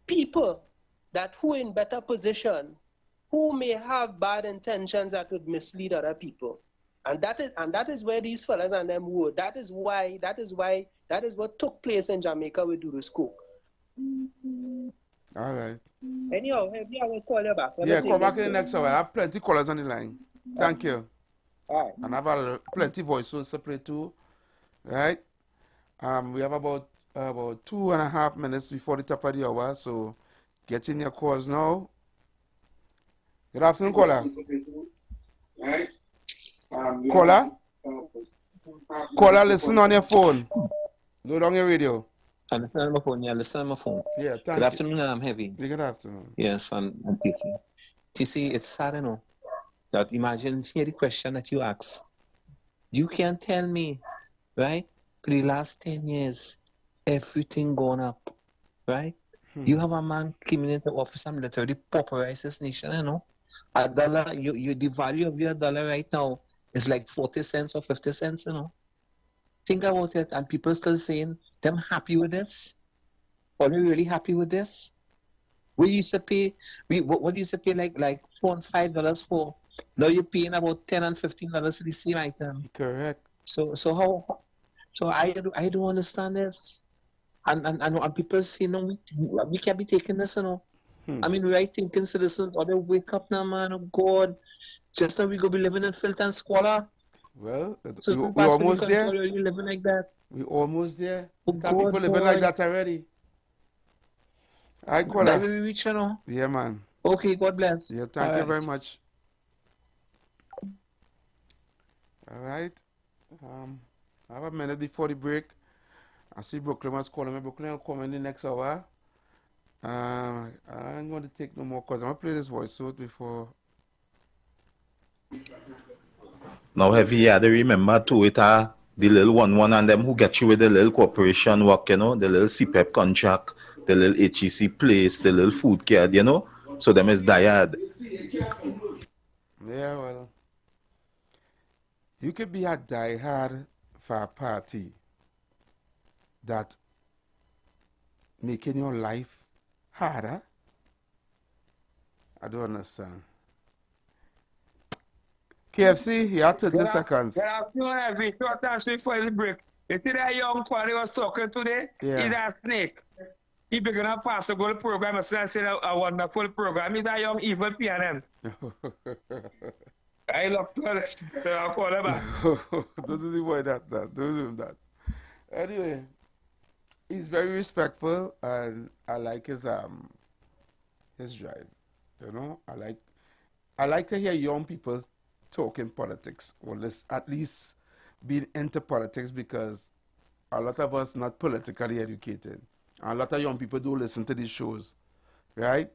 K: people that who in better position, who may have bad intentions that would mislead other people. And that is where these fellas and them were. That is what took place in Jamaica with Dudu's Coke.
B: All right.
K: Anyhow, I will call you back.
B: Yeah, come back in the next hour. I have plenty callers on the line. Thank you.
K: All right.
B: And I have plenty voice to separate too. Right? We have about 2.5 minutes before the top of the hour, so get in your calls now. Good afternoon, caller. Caller, listen on your phone. Load on your radio.
P: I listen on my phone. Yeah, listen on my phone.
B: Yeah, thank you.
P: Good afternoon, I'm Heavy.
B: Good afternoon.
P: Yes, I'm TC. TC, it's sad, you know, that imagine here the question that you ask. You can tell me, right, for the last 10 years, everything gone up, right? You have a man coming into office and literally pauperize this nation, you know. A dollar, the value of your dollar right now is like 40 cents or 50 cents, you know. Think about it, and people still saying, them happy with this? Are you really happy with this? We used to pay, what used to pay like $4 and $5 for? Now you're paying about $10 and $15 for the same item.
B: Correct.
P: So I don't understand this. And people say, no, we can't be taking this, you know. I mean, right thinking citizens, or they wake up now, man, oh God. Just that we go be living in filth and squalor.
B: Well,
P: so
B: we almost there.
P: You living like that.
B: We almost there.
P: Oh,
B: people living like that already. I call
P: that. We reach, you know.
B: Yeah, man.
P: Okay, God bless.
B: Yeah, thank you very much. All right. I have a minute before the break. I see Brooklyn was calling me. Brooklyn will come in the next hour. I'm going to take no more calls. I'm going to play this voice out before.
E: Now, Heavy, you had to remember too, the little one and them who get you with the little corporation work, you know, the little CPEP contract, the little HEC place, the little food card, you know. So them is died.
B: Yeah, well, you could be a diehard for a party that making your life harder. I don't understand. KFC, you have 30 seconds.
H: Good afternoon, every short and sweet for the break. You see that young fellow was talking today?
B: Yeah.
H: He's a snake. He began a Pastor Gold program. I said a wonderful program. He's a young evil PNM. I love to I'll call him back.
B: Don't do the boy that. Don't do him that. Anyway, he's very respectful, and I like his drive. You know, I like to hear young people talking politics, or at least being into politics, because a lot of us not politically educated. And a lot of young people do listen to these shows, right?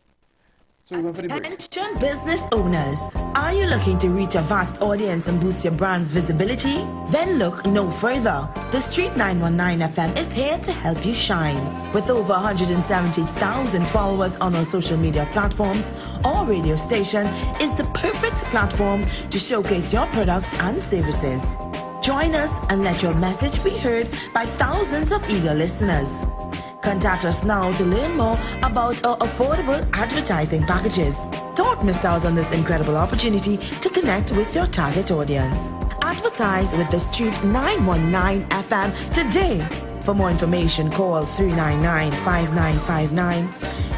B: So we're going for the break.
Q: Attention business owners. Are you looking to reach a vast audience and boost your brand's visibility? Then look no further. The Street 919 FM is here to help you shine. With over 170,000 followers on our social media platforms, our radio station is the perfect platform to showcase your products and services. Join us and let your message be heard by thousands of eager listeners. Contact us now to learn more about our affordable advertising packages. Don't miss out on this incredible opportunity to connect with your target audience. Advertise with the Street 919 FM today. For more information, call 399-5959,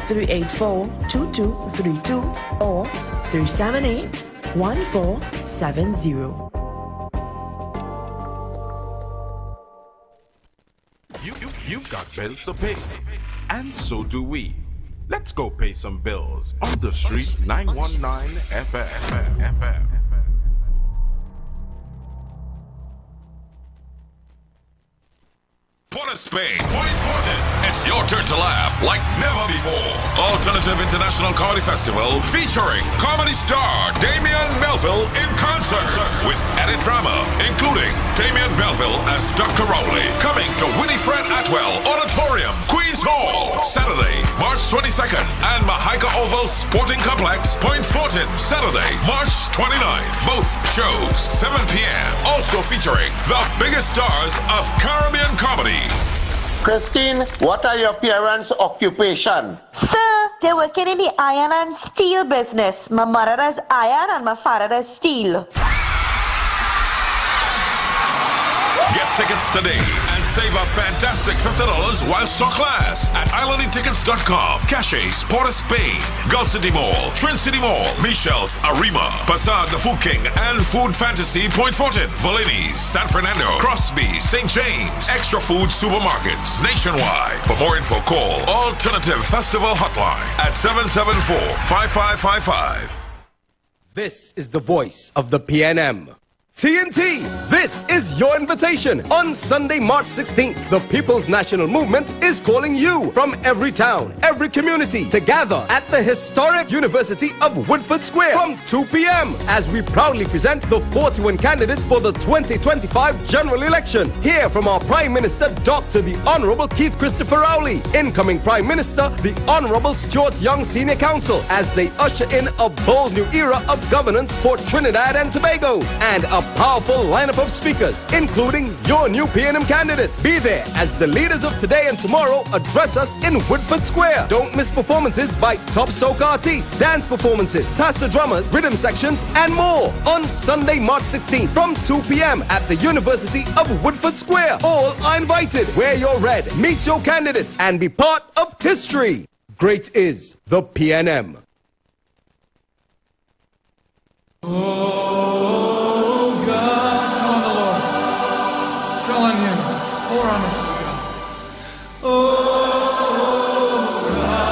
Q: 384-2232, or 378-1470.
R: You've got bills to pay, and so do we. Let's go pay some bills on the Street 919 FM.
S: Port of Spain, Point Fortin. It's your turn to laugh like never before. Alternative International Comedy Festival featuring comedy star Damien Melville in concert with added drama, including Damien Melville as Dr. Rowley. Coming to Winifred Atwell Auditorium, Queens Hall, Saturday, March 22nd, and Mahaika Oval Sporting Complex, Point Fortin, Saturday, March 29th. Both shows, 7 p.m. Also featuring the biggest stars of Caribbean comedy.
T: Christine, what are your parents' occupation?
U: Sir, they're working in the iron and steel business. My mother does iron and my father does steel.
S: Get tickets today and save a fantastic $50 while stock lasts at islandingtickets.com. Caches, Port of Spain, Gulf City Mall, Trin City Mall, Michelle's, Arima, Passad the Food King, and Food Fantasy, Point Fortin, Valini's, San Fernando, Crosby, St. James, Extra Food Supermarkets, nationwide. For more info, call Alternative Festival Hotline at 774-5555.
V: This is the voice of the PNM. TNT, this is your invitation. On Sunday, March 16th, the People's National Movement is calling you from every town, every community to gather at the historic University of Woodford Square from 2 p.m. as we proudly present the 41 candidates for the 2025 general election. Hear from our Prime Minister, Dr. the Honorable Keith Christopher Rowley, incoming Prime Minister, the Honorable Stuart Young Senior Counsel, as they usher in a bold new era of governance for Trinidad and Tobago, and a powerful lineup of speakers, including your new PNM candidates. Be there as the leaders of today and tomorrow address us in Woodford Square. Don't miss performances by top soca artists, dance performances, tassa drummers, rhythm sections, and more on Sunday, March 16th from 2 p.m. at the University of Woodford Square. All are invited. Wear your red, meet your candidates, and be part of history. Great is the PNM.
W: Oh God, call on the Lord. Call on Him. Pour on us, oh God. Oh God,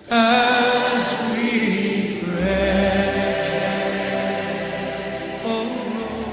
W: as we pray, oh Lord.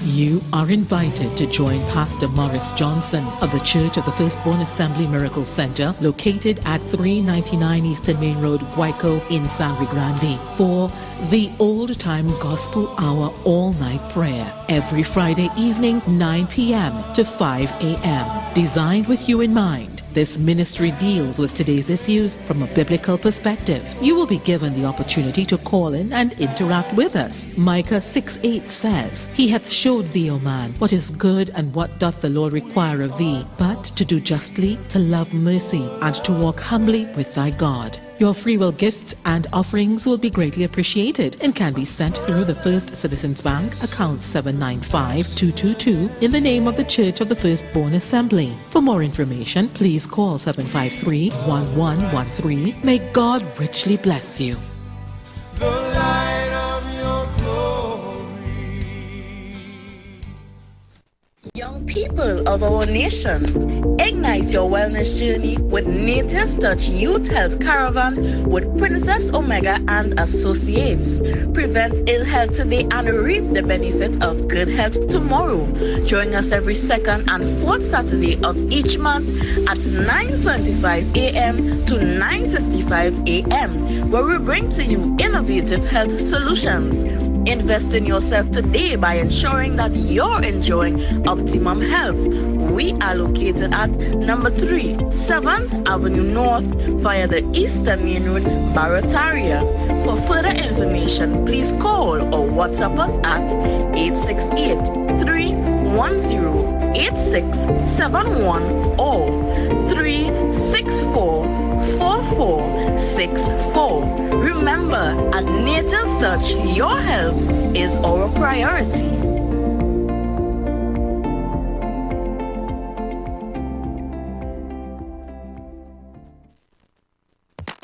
X: You are invited to join Pastor Morris Johnson of the Church of the Firstborn Assembly Miracle Center, located at 399 Eastern Main Road, Guayco in Sangre Grande, for the Old Time Gospel Hour all-night prayer every Friday evening, 9 p.m. to 5 a.m. Designed with you in mind, this ministry deals with today's issues from a biblical perspective. You will be given the opportunity to call in and interact with us. Micah 6:8 says, He hath showed thee, O man, what is good and what doth the Lord require of thee, but to do justly, to love mercy, and to walk humbly with thy God. Your free will gifts and offerings will be greatly appreciated and can be sent through the First Citizens Bank, account 795222, in the name of the Church of the Firstborn Assembly. For more information, please call 753-1113. May God richly bless you.
W: The light of your
A: Young people of our nation, ignite your wellness journey with Nature's Touch Youth Health Caravan with Princess Omega and Associates. Prevent ill health today and reap the benefit of good health tomorrow. Join us every second and fourth Saturday of each month at 9:25 a.m. to 9:55 a.m., where we bring to you innovative health solutions. Invest in yourself today by ensuring that you're enjoying optimum health. We are located at number 3, 7th Avenue North via the Eastern Main Road, Barataria. For further information, please call or WhatsApp us at 868-310-8671 or 364-4464. Remember, at Nature's Touch, your health is our priority.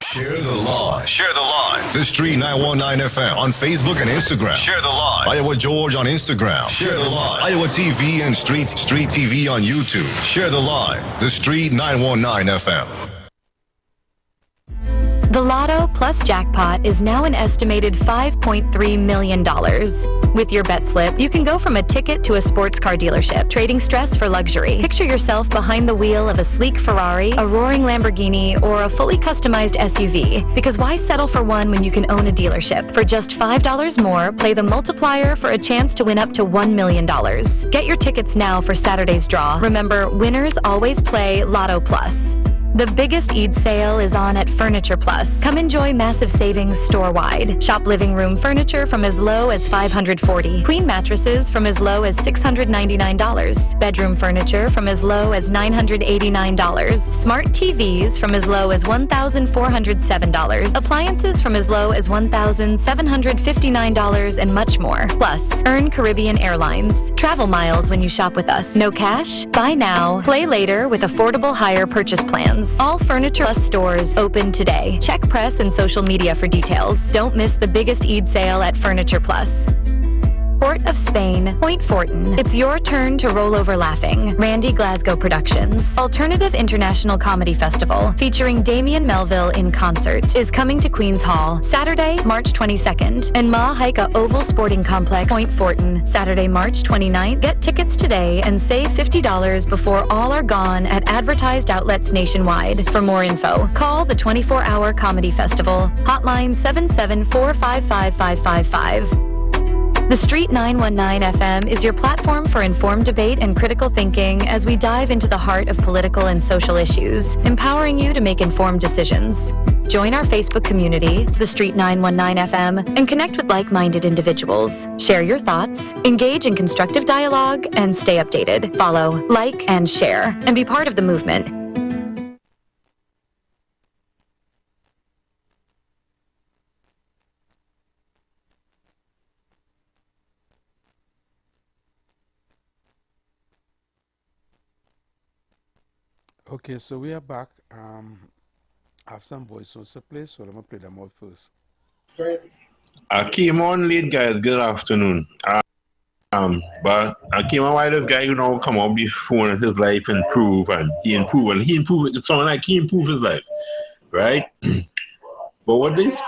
C: Share the live. Share the live. The Street 919 FM on Facebook and Instagram. Share the live. Iowa George on Instagram. Share the live. Iowa TV and Street TV on YouTube. Share the live. The Street 919 FM.
D: The Lotto plus jackpot is now an estimated $5.3 million. With your bet slip, you can go from a ticket to a sports car dealership, trading stress for luxury. Picture yourself behind the wheel of a sleek Ferrari, a roaring Lamborghini, or a fully customized SUV. Because why settle for one when you can own a dealership? For just $5 more, play the multiplier for a chance to win up to $1 million. Get your tickets now for Saturday's draw. Remember, winners always play Lotto Plus. The biggest Eid sale is on at Furniture Plus. Come enjoy massive savings store-wide. Shop living room furniture from as low as $540. Queen mattresses from as low as $699. Bedroom furniture from as low as $989. Smart TVs from as low as $1,407. Appliances from as low as $1,759 and much more. Plus, earn Caribbean Airlines travel miles when you shop with us. No cash? Buy now. Play later with affordable hire purchase plans. All Furniture Plus stores open today. Check press and social media for details. Don't miss the biggest Eid sale at Furniture Plus. Port of Spain, Point Fortin. It's your turn to roll over laughing. Randy Glasgow Productions. Alternative International Comedy Festival featuring Damien Melville in concert is coming to Queen's Hall Saturday, March 22nd and Ma Haika Oval Sporting Complex, Point Fortin, Saturday, March 29th. Get tickets today and save $50 before all are gone at advertised outlets nationwide. For more info, call the 24-Hour Comedy Festival, hotline 774-555-555. The Street 919 FM is your platform for informed debate and critical thinking as we dive into the heart of political and social issues, empowering you to make informed decisions. Join our Facebook community, The Street 919 FM, and connect with like-minded individuals. Share your thoughts, engage in constructive dialogue, and stay updated. Follow, like, and share, and be part of the movement.
B: Okay, so we are back. I have some voice notes to play, so I'm going to play them all first.
F: I came on late, guys. Good afternoon. But I came on while this guy, come on before and his life improve, and he improved. And he improved. It sounded like he improved his life, right? But what these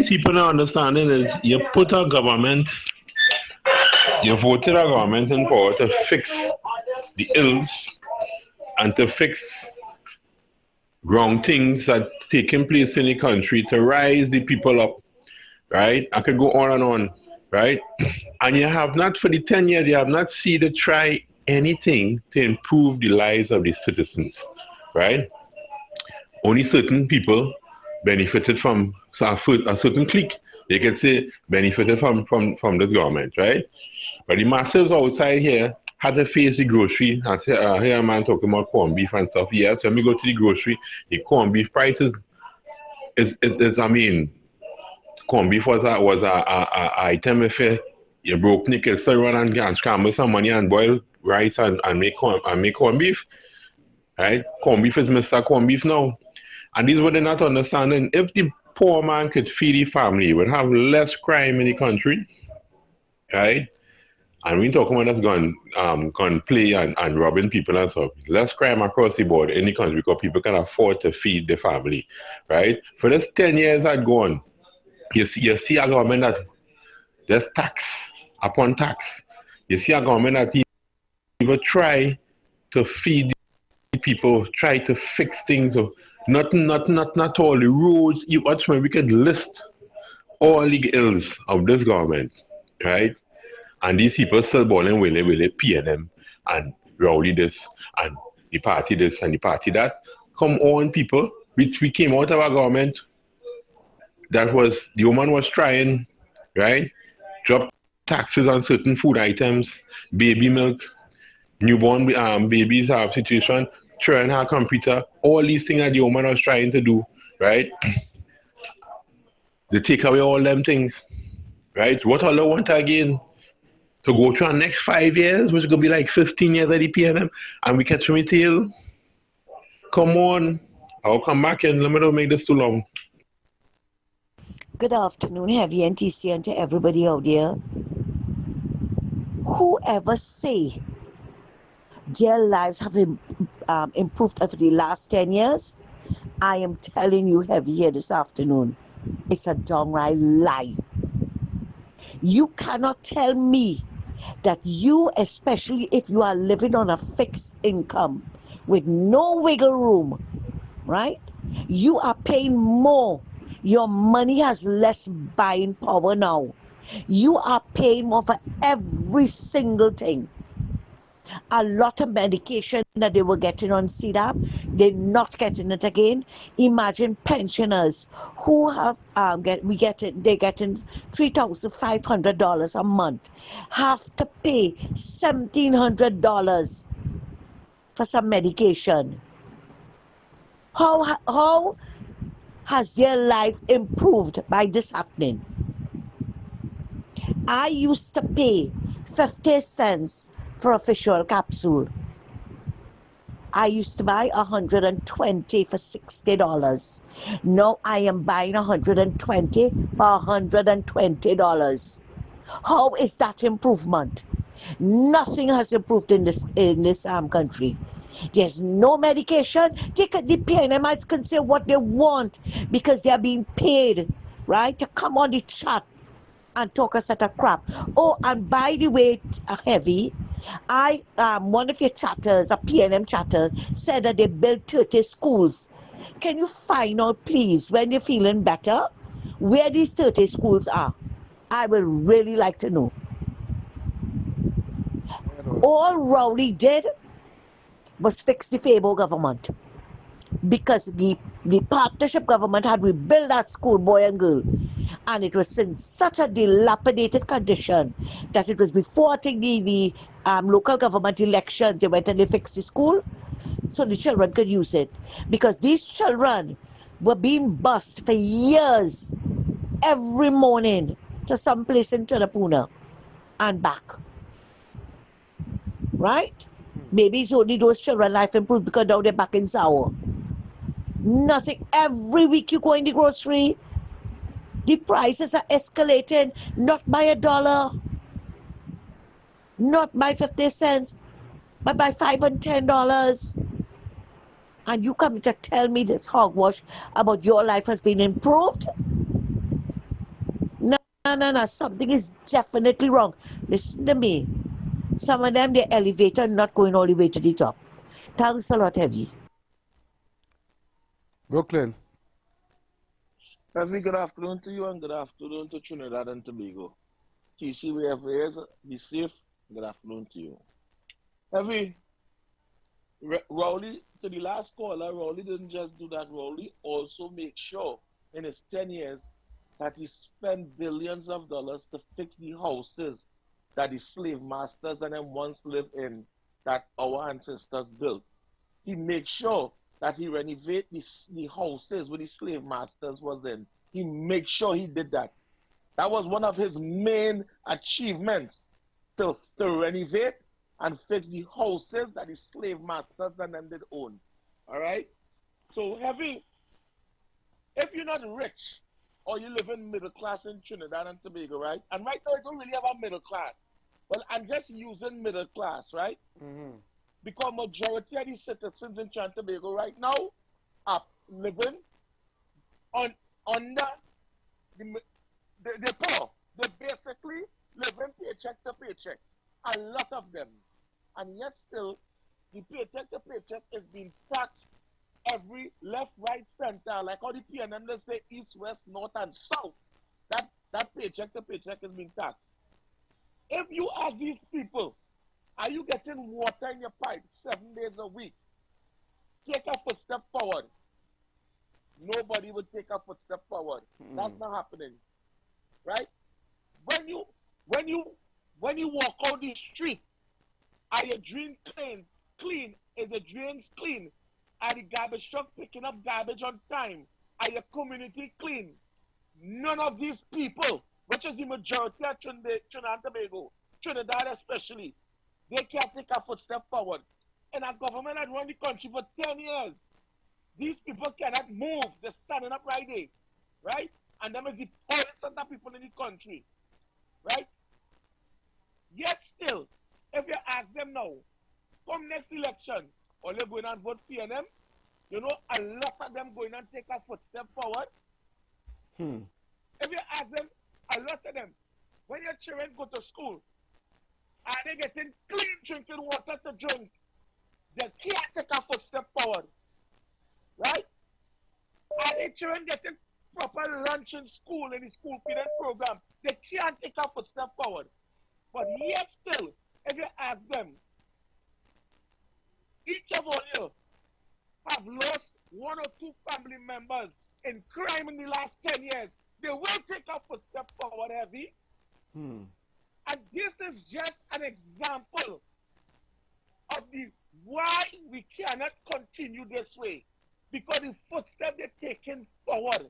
F: people are understanding is you put a government, you voted a government in power to fix the ills and to fix wrong things that are taking place in the country, to rise the people up, right? I could go on and on, right? And you have not, for the 10 years, you have not seen to try anything to improve the lives of the citizens, right? Only certain people benefited from, a certain clique, they could say, benefited from this government, right? But the masses outside here had to face the grocery. I hear a man talking about corned beef and stuff. Yes, when we go to the grocery, the corned beef prices I mean, corned beef was a item if you broke nickel, so run and scramble some money and boil rice and make corned beef. Right? Corned beef is Mr. Corned Beef now. And this is what they're not understanding. If the poor man could feed the family, would have less crime in the country, right? And we talking about us gun play and robbing people and stuff. Less crime across the board in the country because people can afford to feed the family, right? For this 10 years had gone, you see a government that there's tax upon tax. You see a government that even try to feed the people, try to fix things. So not all the roads. You watch when we could list all the ills of this government, right? And these people still balling will they pay them and rowdy this and the party this and the party that. Come on, people. We came out of a government that was the woman was trying, right? Drop taxes on certain food items, baby milk, newborn babies have situation, turn her computer, all these things that the woman was trying to do, right? They take away all them things, right? What all I want again? To go through our next 5 years, which is going to be like 15 years at the PNM, and we catch me tail. Come on. I'll come back and let me not make this too long.
G: Good afternoon, Heavy and TC, and to everybody out there. Whoever say their lives have improved over the last 10 years, I am telling you, Heavy, here this afternoon, it's a downright lie. You cannot tell me that you, especially if you are living on a fixed income with no wiggle room, right? You are paying more. Your money has less buying power now. You are paying more for every single thing. A lot of medication that they were getting on CDAP, they're not getting it again. Imagine pensioners who have they're getting $3,500 a month, have to pay $1,700 for some medication. How has their life improved by this happening? I used to pay 50 cents for a fish oil capsule. I used to buy 120 for $60. Now I am buying 120 for $120. How is that improvement? Nothing has improved in this country. There's no medication. The PNMites can say what they want because they are being paid, right, to come on the chat and talk a set of crap. Oh, and by the way, Heavy, one of your chatters, a PNM chatter, said that they built 30 schools. Can you find out, please, when you're feeling better, where these 30 schools are? I would really like to know. All Rowley did was fix the Fabo government, because the partnership government had rebuilt that school, boy and girl, and it was in such a dilapidated condition that it was before I think the local government election they went and they fixed the school so the children could use it, because these children were being bused for years every morning to some place in Tirapuna and back, right? Maybe it's only those children life improved because now they're back in Sour. Nothing. Every week you go in the grocery, the prices are escalating, not by $1, not by 50 cents, but by $5 and $10. And you come to tell me this hogwash about your life has been improved? No. Something is definitely wrong. Listen to me. Some of them, they're elevator not going all the way to the top. Thanks a lot, Heavy.
B: Brooklyn.
I: Heavy, good afternoon to you and good afternoon to Trinidad and Tobago. TC, wherever is, be safe. Good afternoon to you. Heavy, Rowley, to the last caller, Rowley didn't just do that. Rowley also make sure in his 10 years that he spent billions of dollars to fix the houses that the slave masters and them once lived in, that our ancestors built. He makes sure that he renovate the houses where the slave masters was in. He make sure he did that. That was one of his main achievements, to renovate and fix the houses that the slave masters and them did own. All right? So, if you're not rich or you live in middle class in Trinidad and Tobago, right? And right now, you don't really have a middle class. Well, I'm just using middle class, right? Because majority of the citizens in Trinidad and Tobago right now are living under the poor. They basically living paycheck to paycheck. A lot of them. And yet still, the paycheck to paycheck is being taxed every left, right, center. Like how the PNM, they say east, west, north, and south. That paycheck to paycheck is being taxed. If you ask these people, are you getting water in your pipe 7 days a week? Take a footstep forward. Nobody would take a footstep forward. That's not happening. Right? When you walk out the street, are your drains clean? Is the drains clean? Are the garbage truck picking up garbage on time? Are your community clean? None of these people, which is the majority of Trinidad and Tobago, Trinidad especially, they can't take a footstep forward. And our government had run the country for 10 years. These people cannot move. They're standing up right there. Right? And them is the poorest of the people in the country. Right? Yet still, if you ask them now, come next election, or they're going and vote PNM, you know, a lot of them going and take a footstep forward. If you ask them, a lot of them, when your children go to school, are they getting clean drinking water to drink? They can't take a footstep forward. Right? Are the children getting proper lunch in school, in the school feeding program? They can't take a footstep forward. But yet still, if you ask them, each of you have lost 1 or 2 family members in crime in the last 10 years. They will take a footstep forward heavy. And this is just an example of why we cannot continue this way. Because the footstep they're taking forward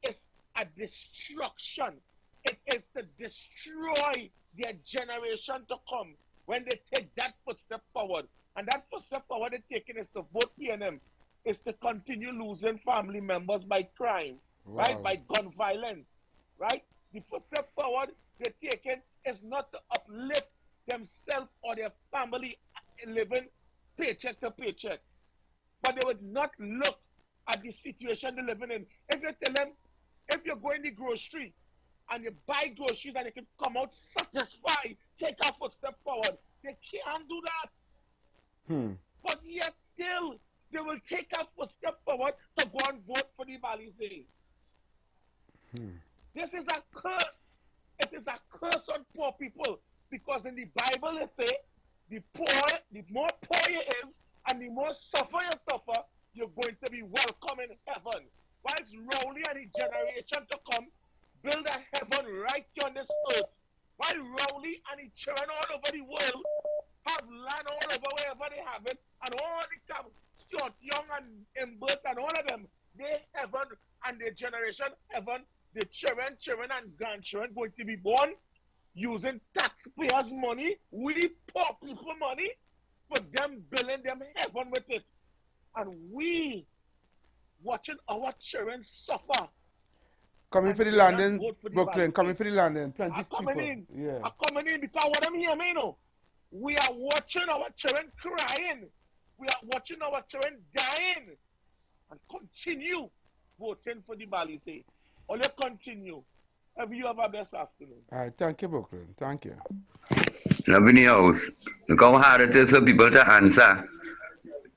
I: is a destruction. It is to destroy their generation to come when they take that footstep forward. And that footstep forward they're taking is to vote PNM, is to continue losing family members by crime, right? By gun violence, right? The footstep forward they're taking is not to uplift themselves or their family living paycheck to paycheck. But they would not look at the situation they're living in. If you tell them, if you go in the grocery and you buy groceries and you can come out satisfied, take a footstep forward, they can't do that. But yet still, they will take a footstep forward to go and vote for the Balize. This is a curse. It is a curse on poor people. Because in the Bible it says, the more poor you is, and the more suffer you suffer, you're going to be welcome in heaven. Whilst Rowley and the generation to come build a heaven right here on this earth. While Rowley and the children all over the world have land all over wherever they have it, and all the Stuart Young and Imbert and all of them, they heaven and their generation heaven, the children and grandchildren going to be born using taxpayers' money, we poor people money, for them building them heaven with it. And we watching our children suffer.
B: Coming for the land in Brooklyn, coming for the land in. Plenty of people. Yeah.
I: I'm coming in because what I'm hearing, you know, we are watching our children crying. We are watching our children dying. And continue voting for the Balize. Only continue. Have you have a best afternoon.
B: All right, thank you, Brooklyn. Thank you.
J: Love in the house. Look how hard it is for people to answer.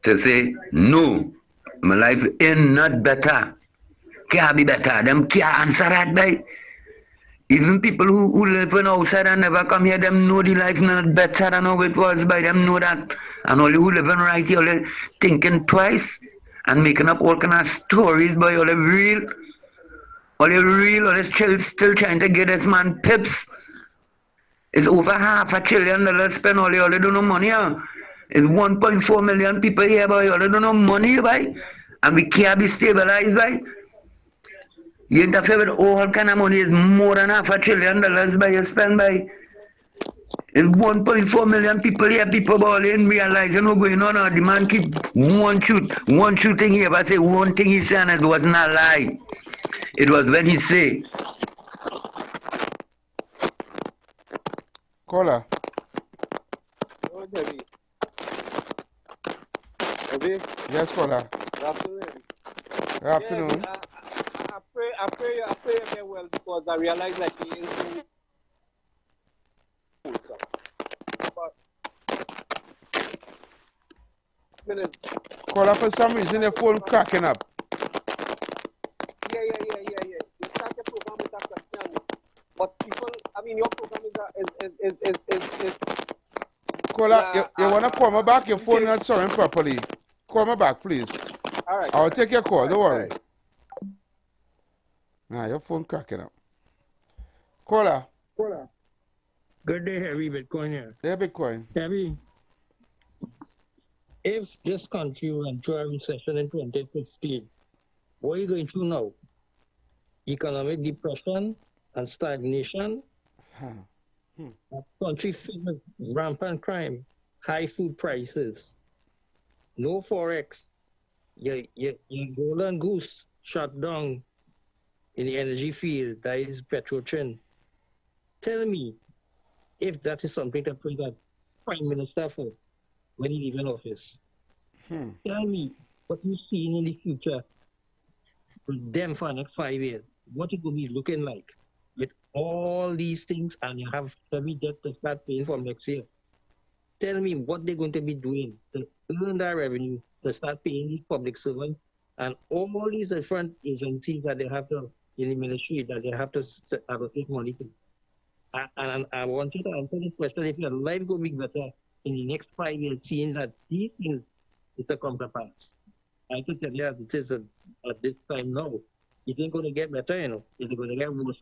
J: To say, no, my life ain't not better. Can't be better. Them can't answer that, babe. Even people who live in outside and never come here, them know the life not better than how it was, by them know that. And only who living right here, only thinking twice and making up all kind of stories, boy, only real, only still trying to get this man pips. It's over $500 billion spent, only don't know money. It's 1.4 million people here, boy. You don't know money, boy. And we can't be stabilized, boy. You interfere with all kind of money. It's more than $500 billion, by you spend, by. It's 1.4 million people here. People balling, realizing what's going on. The man keep one shooting here. But I say one thing he said, and it was not a lie. It was when he say.
B: Caller.
I: Oh, Debbie. Debbie?
B: Yes, caller.
I: Good afternoon.
B: Good afternoon.
I: Yeah, I pray you get well, because I realize like he is but
B: Caller, for some reason your phone cracking up.
I: Yeah. You start your program with a question, but people, I mean, your program is
B: Caller, you wanna call me back? Your phone not sounding properly. Call me back, please.
I: All right.
B: I'll take your call. Don't worry.
I: Right.
B: Nah, your phone cracking up. Caller.
L: Good day, Heavy Bitcoin here.
B: Yeah, Bitcoin.
L: Heavy, if this country went through a recession in 2015, what are you going through now? Economic depression and stagnation. A country filled with rampant crime, high food prices, no forex, your golden goose shut down in the energy field, that is Petrochin. Tell me if that is something to put that Prime Minister for when he leaves in office. Tell me what you see in the future with them for the next 5 years. What it will be looking like with all these things, and you have heavy debt to start paying for next year. Tell me what they're going to be doing to earn that revenue, to start paying these public servants and all these different agencies that they have to, in the ministry, that they have to allocate money to. And I want you to answer this question: if your life will be better in the next 5 years, seeing that these things is to come to pass. I can tell you as it is at this time now, it ain't going to get better, you know. It's going to get worse.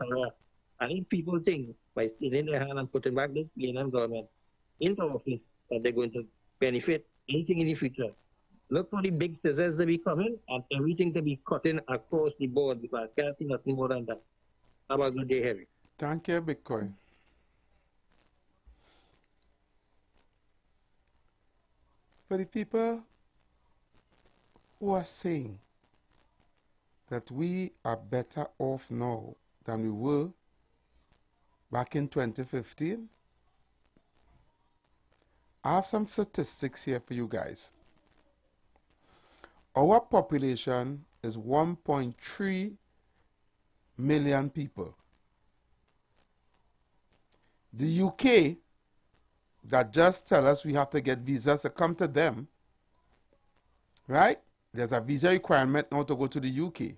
L: I think people think by stealing their hand and putting back this PNM government into office that they're going to benefit anything in the future. Look for the big scissors to be coming and everything to be cutting across the board, because I can't see nothing more than that. Have a good day, Harry.
B: Thank you, Bitcoin. For the people who are saying that we are better off now than we were back in 2015, I have some statistics here for you guys. Our population is 1.3 million people. The UK, that just tell us we have to get visas to come to them, right? There's a visa requirement now to go to the UK.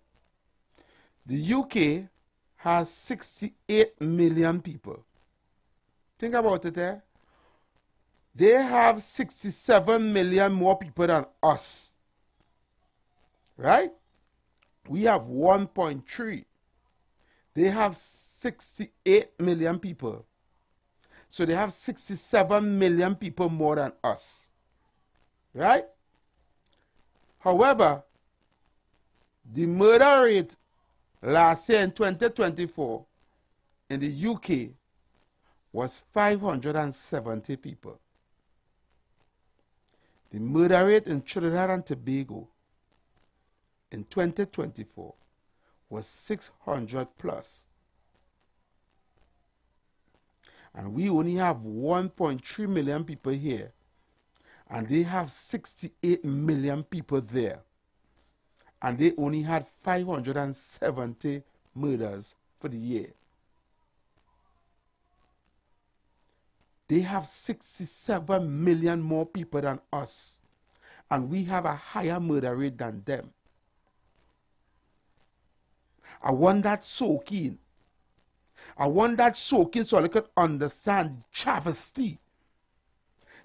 B: The UK has 68 million people. Think about it there. They have 67 million more people than us. Right? We have 1.3. They have 68 million people. So they have 67 million people more than us. Right? However, the murder rate last year in 2024 in the UK was 570 people. The murder rate in Trinidad and Tobago in 2024 was 600 plus. And we only have 1.3 million people here. And they have 68 million people there. And they only had 570 murders for the year. They have 67 million more people than us. And we have a higher murder rate than them. I want that soaking. I want that soaking so I can understand the travesty,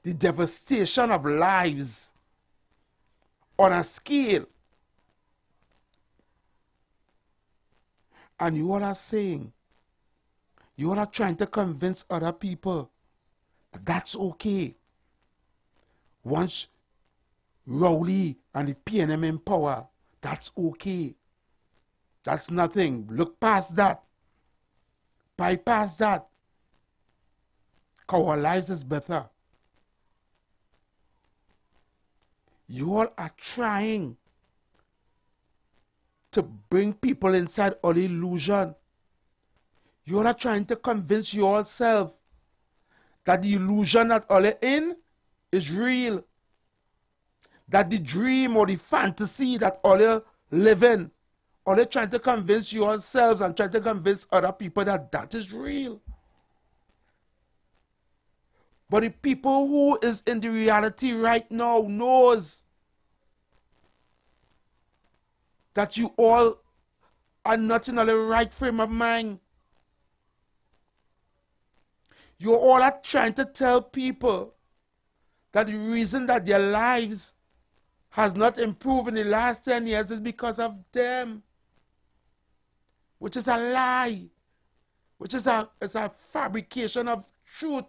B: the devastation of lives on a scale. And you all are saying, you all are trying to convince other people that that's okay. Once Rowley and the PNM in power, that's okay. That's nothing. Look past that. Bypass that. Our lives is better. You all are trying to bring people inside all illusion. You all are trying to convince yourself that the illusion that all in is real. That the dream or the fantasy that all you live in, all you're trying to convince yourselves and trying to convince other people that that is real. But the people who is in the reality right now knows that you all are not in the right frame of mind. You all are trying to tell people that the reason that their lives has not improved in the last 10 years is because of them. Which is a lie. Which is a fabrication of truth.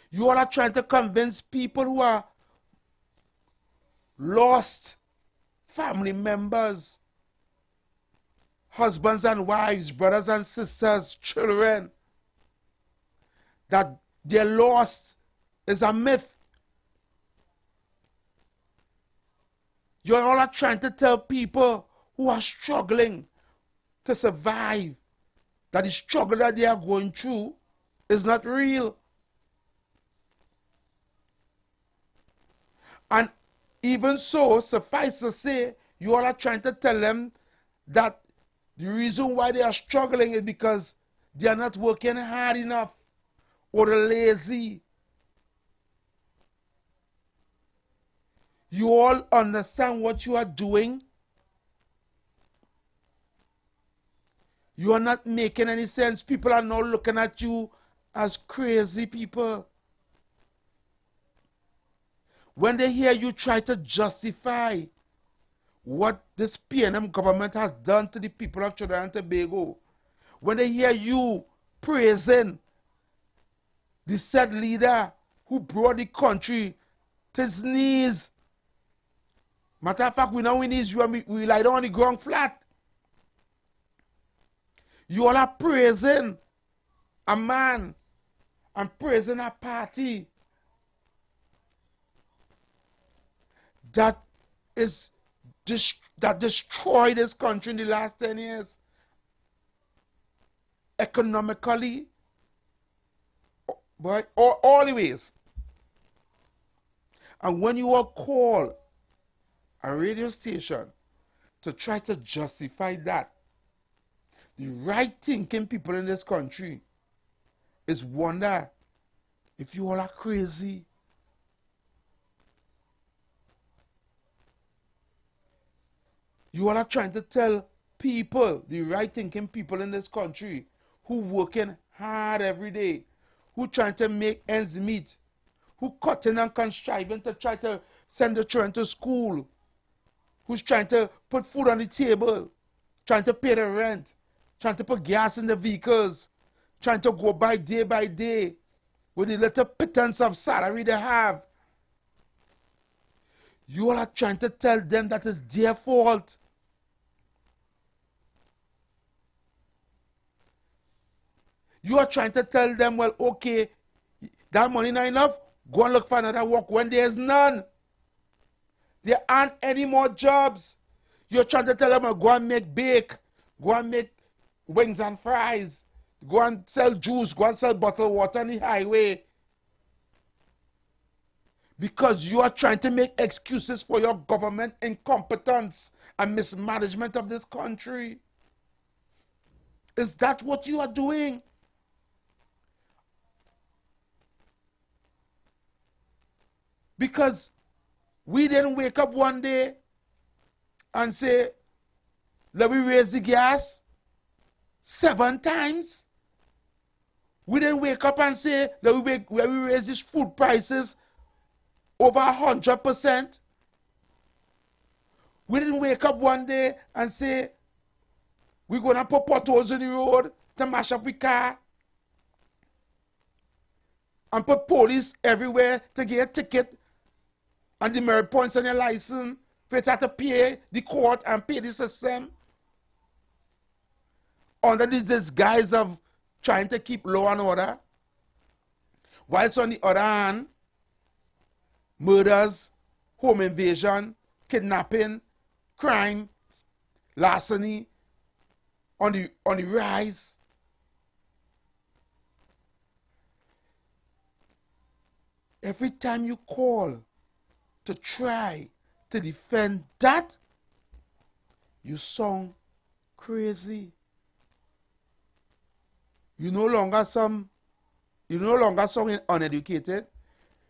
B: You all are trying to convince people who are lost family members, husbands and wives, brothers and sisters, children, that their lost is a myth. You all are trying to tell people who are struggling to survive that the struggle that they are going through is not real. And even so, suffice to say, you all are trying to tell them that the reason why they are struggling is because they are not working hard enough or they're lazy. You all understand what you are doing? You are not making any sense. People are now looking at you as crazy people. When they hear you try to justify what this PNM government has done to the people of Trinidad and Tobago, when they hear you praising the said leader who brought the country to its knees. Matter of fact, we know we knees, we lie down on the ground flat. You all are praising a man and praising a party that destroyed this country in the last 10 years. Economically, but all the ways. And when you all call a radio station to try to justify that, the right thinking people in this country is wonder if you all are crazy. You all are trying to tell people, the right thinking people in this country, who working hard every day, who trying to make ends meet, who cutting and contriving to try to send the children to school, who's trying to put food on the table, trying to pay the rent, trying to put gas in the vehicles, trying to go by day with the little pittance of salary they have. You all are trying to tell them that it's their fault. You are trying to tell them, well, okay, that money not enough, go and look for another work when there's none. There aren't any more jobs. You're trying to tell them, well, go and make bake, go and make wings and fries, go and sell juice, go and sell bottled water on the highway. Because you are trying to make excuses for your government incompetence and mismanagement of this country. Is that what you are doing? Because we didn't wake up one day and say, let me raise the gas 7 times. We didn't wake up and say, let me raise these food prices over 100%. We didn't wake up one day and say, we're going to put potholes in the road to mash up the car. and put police everywhere to get a ticket and the merit points on your license for you to have to pay the court and pay the system under the disguise of trying to keep law and order. Whilst on the other hand, murders, home invasion, kidnapping, crime, larceny on the rise. Every time you call to try to defend that, you sound crazy. You no longer sound uneducated.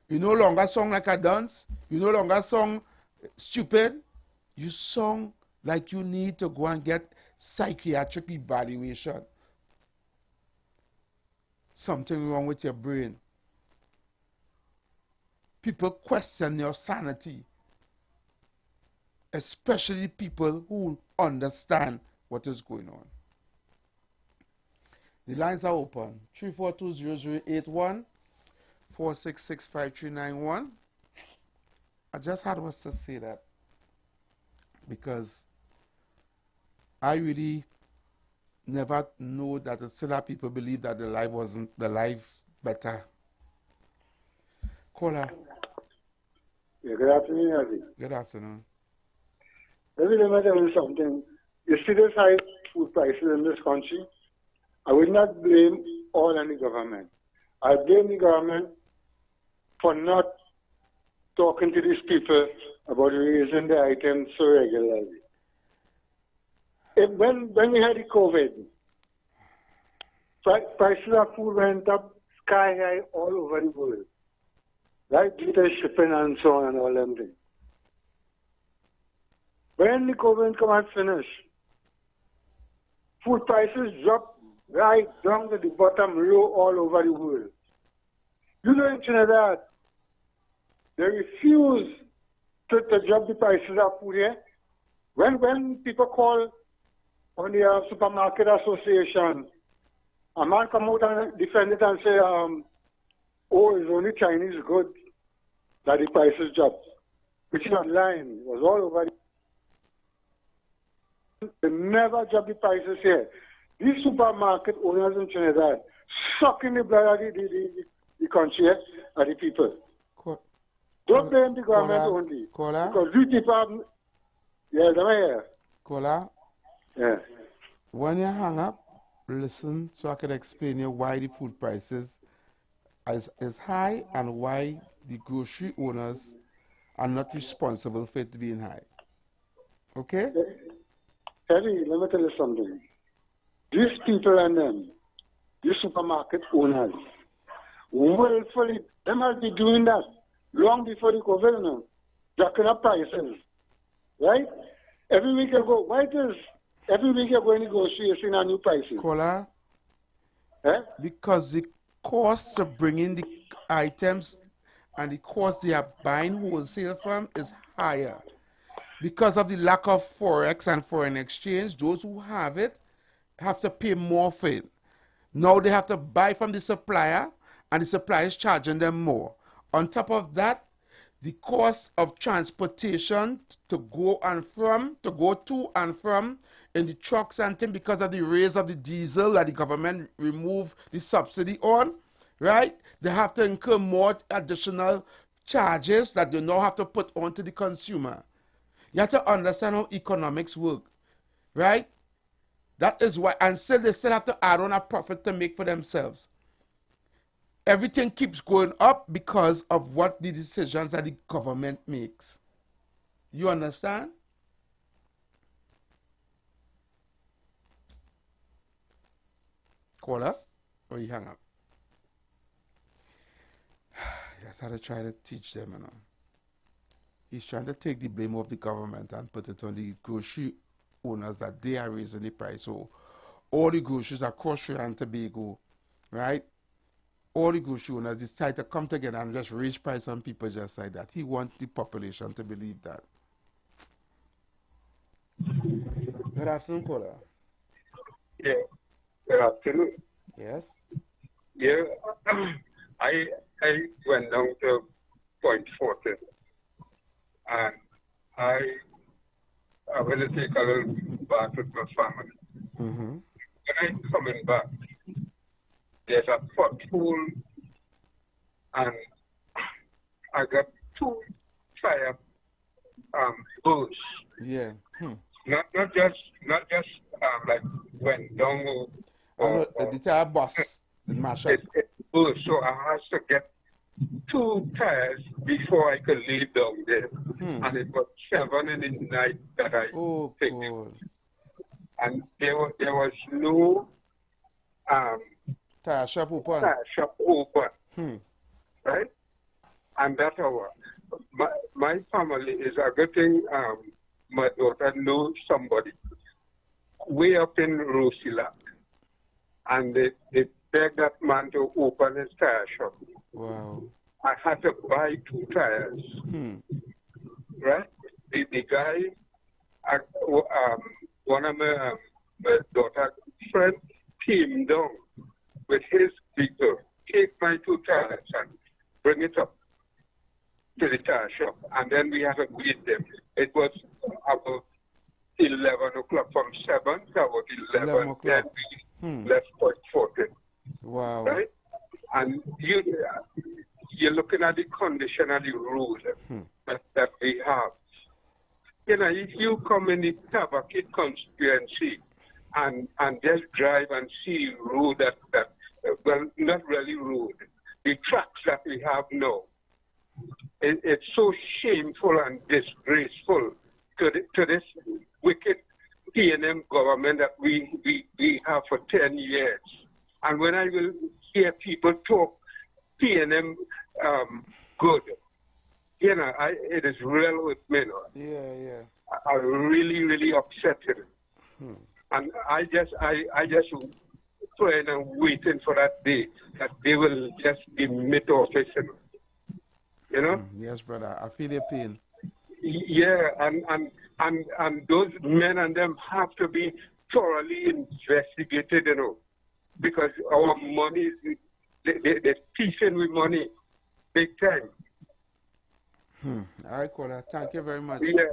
B: You no longer sound like a dunce. You no longer sound stupid. You sound like you need to go and get psychiatric evaluation. Something wrong with your brain. People question your sanity, especially people who understand what is going on. The lines are open. 342-0081, 466-5391. I just had was to say that because I really never know that the still have people believe that the life wasn't the life better. Caller.
K: Yeah, good afternoon, Adi.
B: Good afternoon.
K: Let me tell you something. You see this high food prices in this country? I would not blame all on the government. I blame the government for not talking to these people about raising the items so regularly. When we had the COVID, prices of food went up sky high all over the world. Right? Due to shipping and so on and all them things. When the COVID come and finish, food prices dropped right down to the bottom low all over the world. You know, in Trinidad, they refuse to drop the prices of food here. When people call on the supermarket association, a man come out and defend it and say, oh, it's only Chinese goods that the prices dropped. Which is not lying. It was all over. They never drop the prices here. These supermarket owners in Trinidad sucking the blood of the country and the people. Don't blame the government only. Because these people, yeah, am I here?
B: Kola?
K: Yeah.
B: When you hang up, listen so I can explain you why the food prices is high and why the grocery owners are not responsible for it being high. Okay?
K: Eddie, let me tell you something. These people and them, these supermarket owners, willfully, they must be doing that long before the COVID, you know, jacking up prices. Right? Every week you go, every week you're going to go, you're seeing a new prices.
B: Kola? Because the cost of bringing the items and the cost they are buying wholesale from is higher. Because of the lack of forex and foreign exchange, those who have it have to pay more for it. Now they have to buy from the supplier, and the supplier is charging them more. On top of that, the cost of transportation to go to and from in the trucks and things because of the raise of the diesel that the government removed the subsidy on, right? They have to incur more additional charges that they now have to put onto the consumer. You have to understand how economics work, right? That is why, and still they still have to add on a profit to make for themselves. Everything keeps going up because of what the decisions that the government makes. You understand? Call up or you hang up? Yes, I had to try to teach them, you know. He's trying to take the blame of the government and put it on the grocery owners that they are raising the price. So all the groceries across Trinidad and Tobago, right? All the grocery owners decide to come together and just raise price on people just like that. He wants the population to believe that. Good afternoon, caller.
K: Yeah. Good afternoon.
B: Yes.
K: Yeah. I went down to Point Fortin, and I went to take a little bath with my family.
B: Mm-hmm.
K: When I'm coming back, there's a pothole, and I got 2 tire bursts.
B: Yeah. Hmm.
K: Not just like went down
B: Oh, no, the tire bus did mash up.
K: it burst. So I had to get 2 tires before I could lay down there. And it was 7 in the night that I picked it. And there was no
B: tire shop open.
K: Right? And that's how my family is a good thing. My daughter knows somebody way up in Rosila, and they begged that man to open his tire shop.
B: Wow.
K: I had to buy 2 tires. Right? The guy, one of my daughter's friends came down with his vehicle, take my 2 tires and bring it up to the tire shop, and then we had to wait them. It was about 11 o'clock, from 7 to about 11 then we left Point Fortin.
B: Wow.
K: Right? And you're looking at the condition of the road that we have. You know, if you come in the Tabakit constituency and just drive and see road that well, not really road, the tracks that we have now, it's so shameful and disgraceful to this wicked P&M government that we have for 10 years. And when I will hear people talk P&M good, you know, it is real with me. No?
B: Yeah.
K: I really, really upset it. And I just praying and waiting for that day that they will just be mid office. You know?
B: Yes, brother. I feel your pain.
K: Yeah, and those men and them have to be thoroughly investigated, you know, because our money, they're thieving with money big time.
B: All right, caller. Thank you very much.
K: Yeah,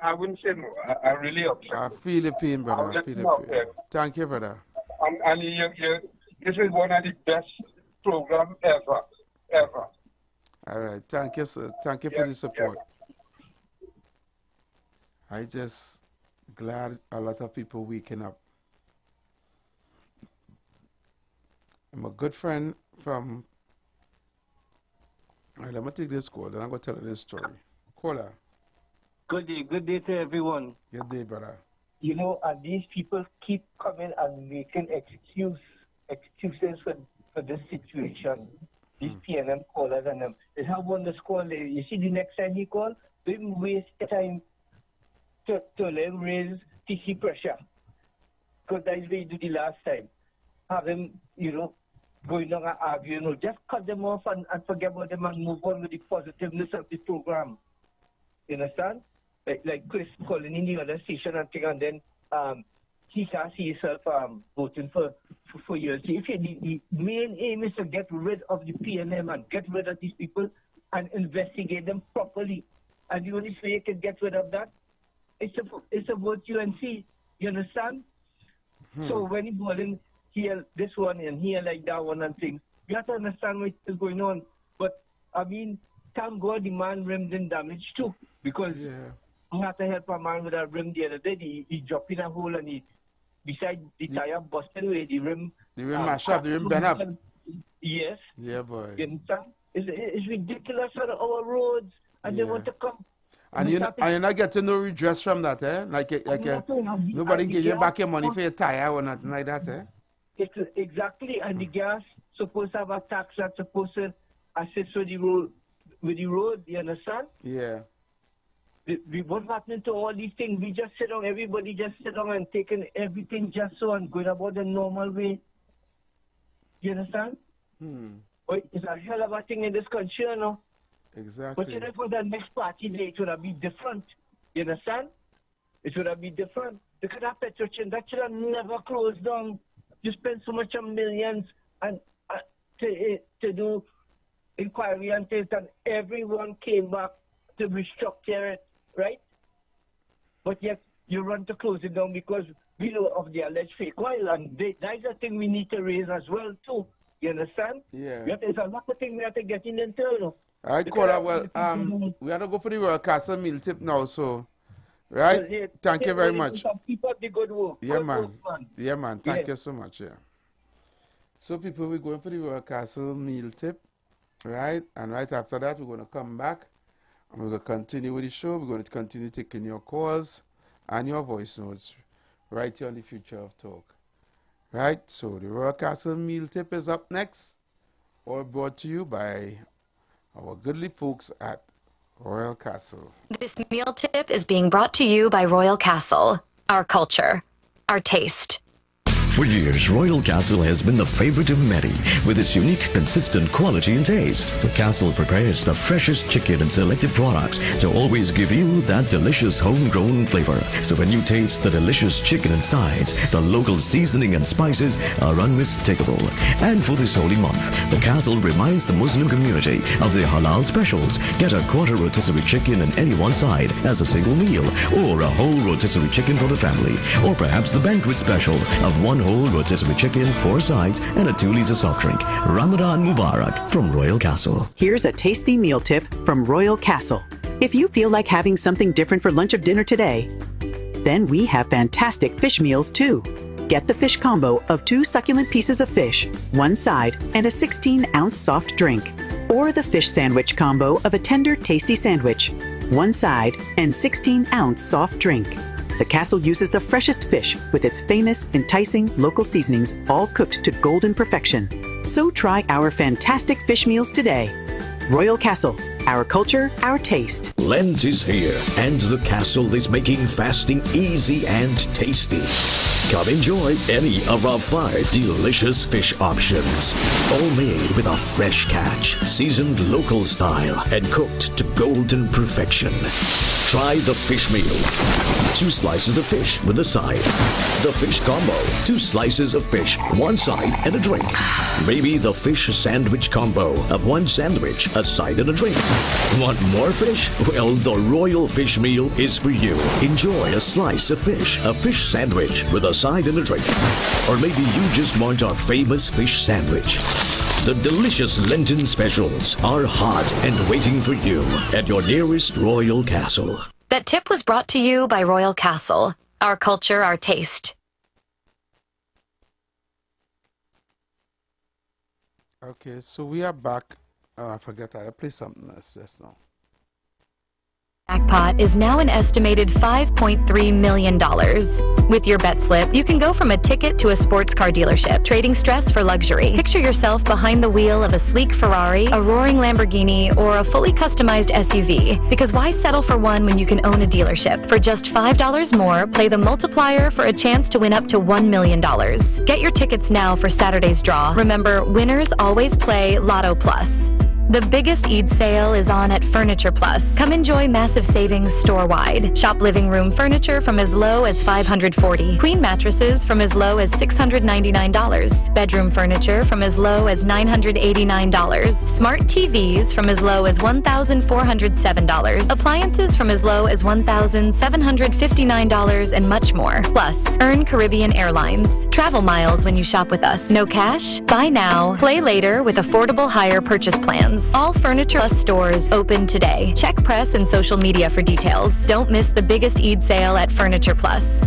K: I wouldn't say more. I really upset.
B: I feel the pain, brother. I feel the pain. Thank you, brother.
K: And this is one of the best programs ever.
B: All right. Thank you, sir. Thank you for the support. I just glad a lot of people waking up. I'm a good friend from... All right, let me take this call, then I'm going to tell you this story. Caller.
M: Good day to everyone.
B: Good day, brother.
M: You know, and these people keep coming and making excuses for this situation. These P&M callers and them. They have on this call. You see, the next time he call, they waste time to let him raise TC pressure. Because that's what he did the last time. Have him, you know, going on and arguing. You know, just cut them off and forget about them and move on with the positiveness of the program. You understand? Like Chris calling in the other station and thing, and then he can see himself voting for years. If the main aim is to get rid of the P&M and get rid of these people and investigate them properly, and the only way you can get rid of that is to vote UNC. You understand? So when you go in here, this one and here like that one and things, you have to understand what is going on. But I mean, thank God the man rim didn't damage too, because I had to help a man with a rim the other day. He dropped in a hole and he, beside the tire busted away, the rim
B: mashed up, the rim bent up.
M: Yes.
B: Yeah, boy.
M: You understand? It's ridiculous on our roads, and they want to come.
B: And you're not getting no redress from that, eh? Nobody give you back your money for your tire or nothing like that, eh?
M: Exactly, and the gas supposed to have a tax that's supposed to assist with the road, you understand?
B: Yeah.
M: What's happening to all these things? We just sit down, everybody just sit down and taking everything just so and going about the normal way. You understand? It's a hell of a thing in this country, you know?
B: Exactly.
M: But you know, for the next party day, it would have been different. You understand? It would have been different. Look at that petrol that should have never closed down. You spend so much of millions and to do inquiry and things, and everyone came back to restructure it, right? But yet you run to close it down because we know of the alleged fake oil, and that's a thing we need to raise as well too. You understand?
B: Yeah.
M: There's a lot of things we have to get in into.
B: All right, Kola, well, we have to go for the Royal Castle meal tip now, so, right?
M: Well, yeah,
B: Thank you very much.
M: Keep up the good work.
B: Yeah,
M: Good
B: man.
M: work, man.
B: Yeah, man. Thank
M: Yeah.
B: you so much, yeah. So, people, we're going for the Royal Castle meal tip, right? And right after that, we're going to come back, and we're going to continue with the show. We're going to continue taking your calls and your voice notes right here on the Future of Talk. Right? So, the Royal Castle meal tip is up next, all brought to you by our goodly folks at Royal Castle.
D: This meal tip is being brought to you by Royal Castle. Our culture, our taste.
E: For years, Royal Castle has been the favorite of many with its unique, consistent quality and taste. The Castle prepares the freshest chicken and selected products to always give you that delicious homegrown flavor. So when you taste the delicious chicken and sides, the local seasoning and spices are unmistakable. And for this holy month, the Castle reminds the Muslim community of their halal specials. Get a quarter rotisserie chicken in any one side as a single meal, or a whole rotisserie chicken for the family, or perhaps the banquet special of one whole rotisserie chicken, 4 sides, and a 2-liter soft drink. Ramadan Mubarak from Royal Castle.
N: Here's a tasty meal tip from Royal Castle. If you feel like having something different for lunch or dinner today, then we have fantastic fish meals too. Get the fish combo of 2 succulent pieces of fish, 1 side, and a 16-ounce soft drink. Or the fish sandwich combo of a tender, tasty sandwich, 1 side, and 16-ounce soft drink. The Castle uses the freshest fish with its famous, enticing local seasonings, all cooked to golden perfection. So try our fantastic fish meals today. Royal Castle, our culture, our taste.
O: Lent is here, and the Castle is making fasting easy and tasty. Come enjoy any of our 5 delicious fish options, all made with a fresh catch, seasoned local style, and cooked to golden perfection. Try the fish meal. 2 slices of fish with a side. The fish combo. 2 slices of fish, 1 side, and a drink. Maybe the fish sandwich combo of 1 sandwich, a side, and a drink. Want more fish? Well, the Royal Fish Meal is for you. Enjoy a slice of fish, a fish sandwich with a side and a drink. Or maybe you just want our famous fish sandwich. The delicious Lenten specials are hot and waiting for you at your nearest Royal Castle.
D: That tip was brought to you by Royal Castle. Our culture, our taste.
B: Okay, so we are back. Oh, I forgot I played something else just now.
D: Jackpot is now an estimated $5.3 million. With your bet slip, you can go from a ticket to a sports car dealership, trading stress for luxury. Picture yourself behind the wheel of a sleek Ferrari, a roaring Lamborghini, or a fully customized SUV. Because why settle for one when you can own a dealership? For just $5 more, play the multiplier for a chance to win up to $1 million. Get your tickets now for Saturday's draw. Remember, winners always play Lotto Plus. The biggest Eid sale is on at Furniture Plus. Come enjoy massive savings store-wide. Shop living room furniture from as low as $540. Queen mattresses from as low as $699. Bedroom furniture from as low as $989. Smart TVs from as low as $1,407. Appliances from as low as $1,759 and much more. Plus, earn Caribbean Airlines travel miles when you shop with us. No cash? Buy now. Play later with affordable hire purchase plans. All Furniture Plus stores open today. Check press and social media for details. Don't miss the biggest Eid sale at Furniture Plus.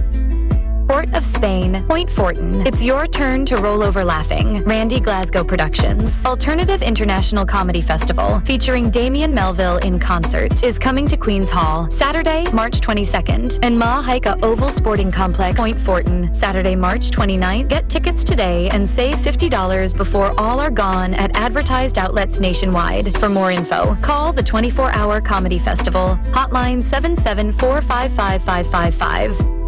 D: Port of Spain, Point Fortin. It's your turn to roll over laughing. Randy Glasgow Productions. Alternative International Comedy Festival featuring Damien Melville in concert is coming to Queen's Hall Saturday, March 22nd and Ma Haika Oval Sporting Complex, Point Fortin, Saturday, March 29th. Get tickets today and save $50 before all are gone at advertised outlets nationwide. For more info, call the 24-Hour Comedy Festival, hotline 774-555-555.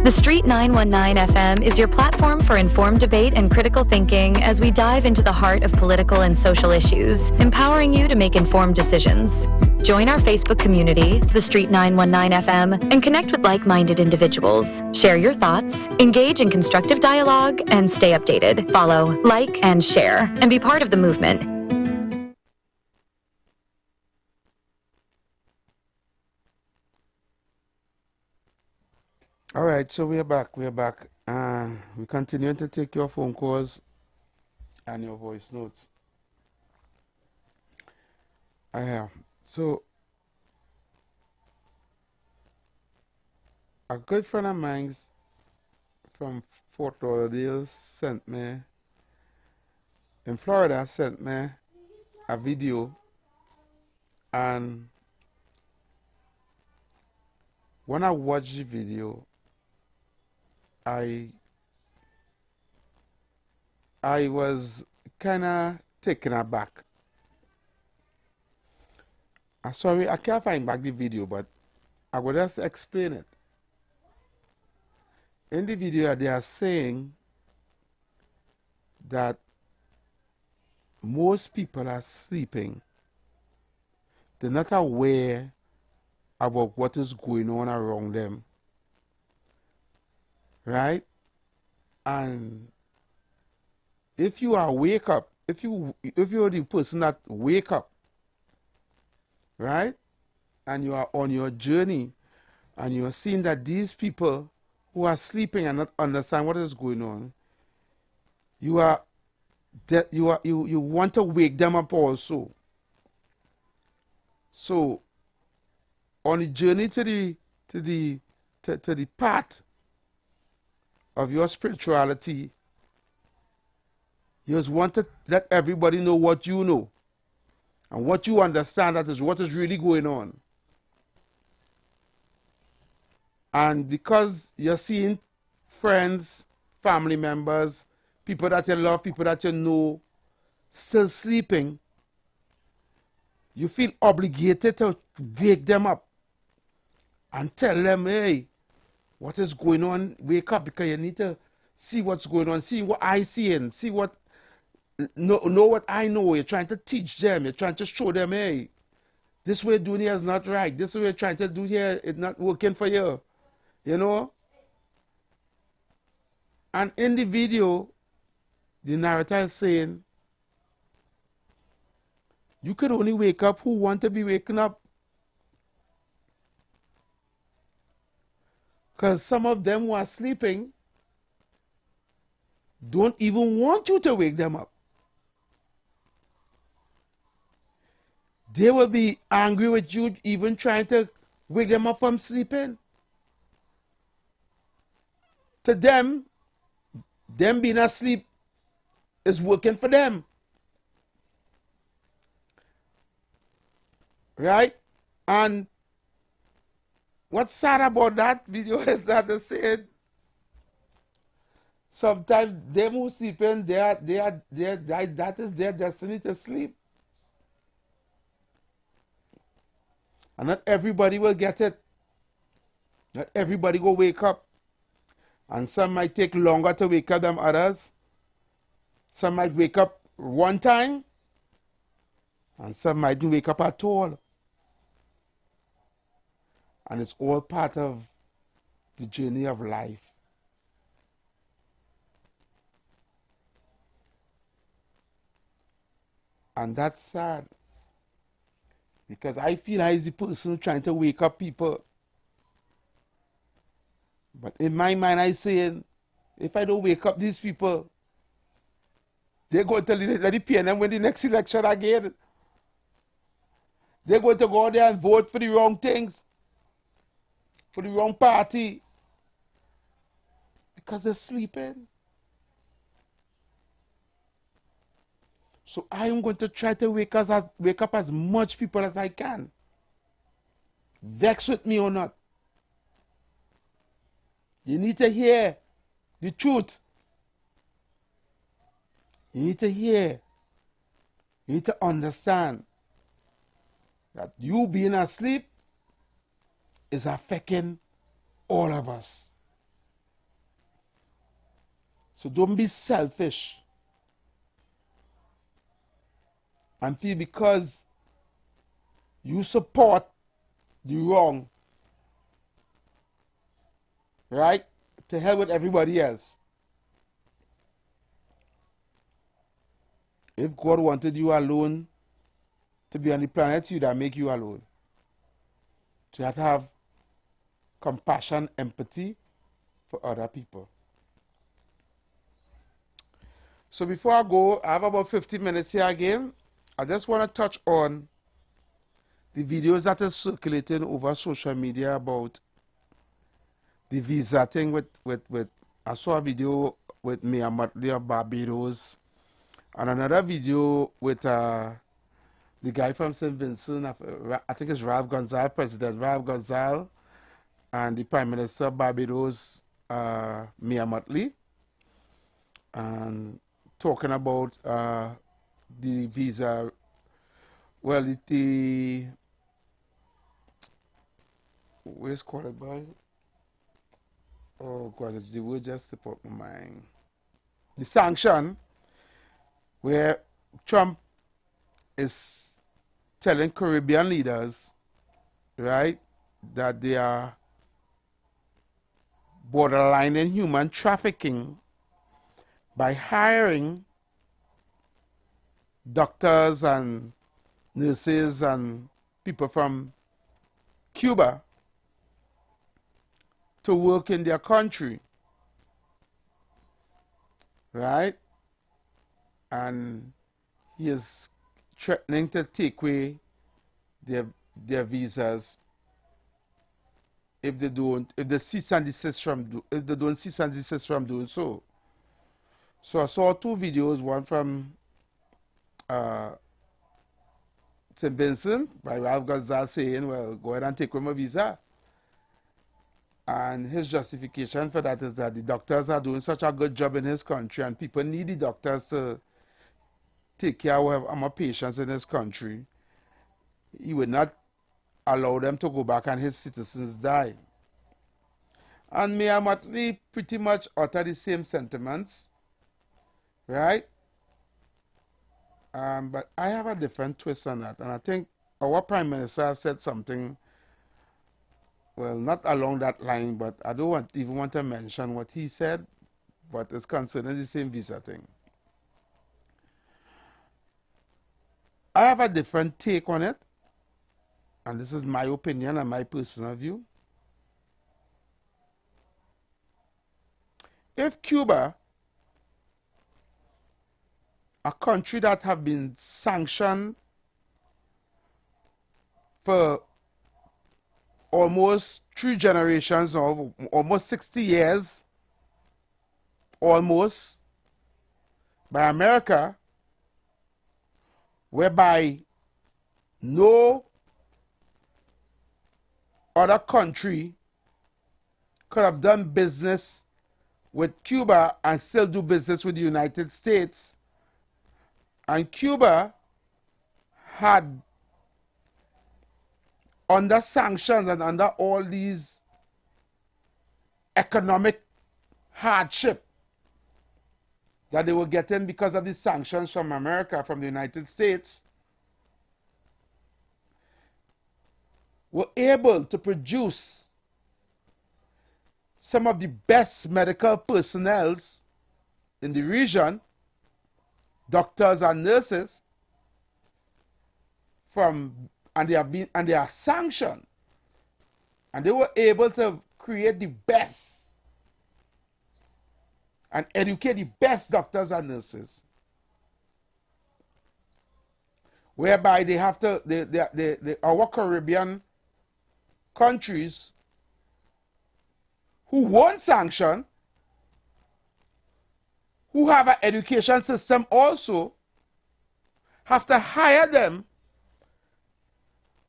D: The Street 919 FM is your platform for informed debate and critical thinking as we dive into the heart of political and social issues, empowering you to make informed decisions. Join our Facebook community, The Street 919 FM, and connect with like-minded individuals. Share your thoughts, engage in constructive dialogue, and stay updated. Follow, like, and share, and be part of the movement.
B: All right, so we're back. We're back. We continue to take your phone calls and your voice notes. So a good friend of mine from Fort Lauderdale sent me, in Florida, sent me a video, and when I watched the video, I was kind of taken aback. I'm sorry, I can't find back the video, but I will just explain it. In the video, they are saying that most people are sleeping. They're not aware about what is going on around them. Right? And if you are wake up, if you're the person that wake up, right? And you are on your journey and you're seeing that these people who are sleeping and not understand what is going on, you want to wake them up also. So on the journey to the path of your spirituality, you just want to let everybody know what you know and what you understand, that is what is really going on. And because you're seeing friends, family members, people that you love, people that you know, still sleeping, you feel obligated to wake them up and tell them, hey, what is going on? Wake up, because you need to see what's going on, see what I see and see what, know what I know. You're trying to teach them, you're trying to show them, hey, this way doing here is not right. This way you're trying to do here is not working for you. You know? And in the video, the narrator is saying, you could only wake up who want to be waking up. Because some of them who are sleeping don't even want you to wake them up. They will be angry with you even trying to wake them up from sleeping. To them being asleep is working for them. Right? And what's sad about that video is that they said sometimes them who sleeping, that is their destiny to sleep. And not everybody will get it. Not everybody will wake up. And some might take longer to wake up than others. Some might wake up one time. And some mightn't wake up at all. And it's all part of the journey of life. And that's sad. Because I feel I is the person trying to wake up people. But in my mind, I say, if I don't wake up these people, they're going to let the PNM win the next election again. They're going to go out there and vote for the wrong things, for the wrong party, because they're sleeping. So I am going to try to wake up as much people as I can. Vex with me or not. You need to hear the truth. You need to hear. You need to understand that you being asleep is affecting all of us. So don't be selfish and feel because you support the wrong, right? To hell with everybody else. If God wanted you alone to be on the planet, He would make you alone. So you have to have compassion, empathy, for other people. So before I go, I have about 50 minutes here again. I just want to touch on the videos that is circulating over social media about the visa thing with I saw a video with Mia Motley of Barbados and another video with the guy from St. Vincent, I think it's Ralph Gonzalez, President Ralph Gonzalez, and the Prime Minister of Barbados, Mia Motley, and talking about the visa. Well, the where's called it, boy? Oh God, it's the word just slipped out my mind. The sanction, where Trump is telling Caribbean leaders, right, that they are borderlining human trafficking by hiring doctors and nurses and people from Cuba to work in their country, right? And he is threatening to take away their visas if they cease and desist from if they don't cease and desist from doing so. So I saw two videos, one from St. Vincent by Ralph Gonzalez saying, well, go ahead and take away my visa. And his justification for that is that the doctors are doing such a good job in his country and people need the doctors to take care of our patients in his country. He would not allow them to go back and his citizens die. And Mia Motley pretty much utter the same sentiments, right? But I have a different twist on that. And I think our Prime Minister said something, well, not along that line, but I don't even want to mention what he said, but it's concerning the same visa thing. I have a different take on it, and this is my opinion and my personal view. If Cuba, a country that have been sanctioned for almost 3 generations or almost 60 years, almost, by America, whereby no other country could have done business with Cuba and still do business with the United States. And Cuba had, under sanctions and under all these economic hardship that they were getting because of these sanctions from America, from the United States, were able to produce some of the best medical personnel in the region, doctors and nurses, and they are sanctioned, and they were able to create the best and educate the best doctors and nurses, whereby they have to our Caribbean countries who weren't sanctioned, who have an education system also, have to hire them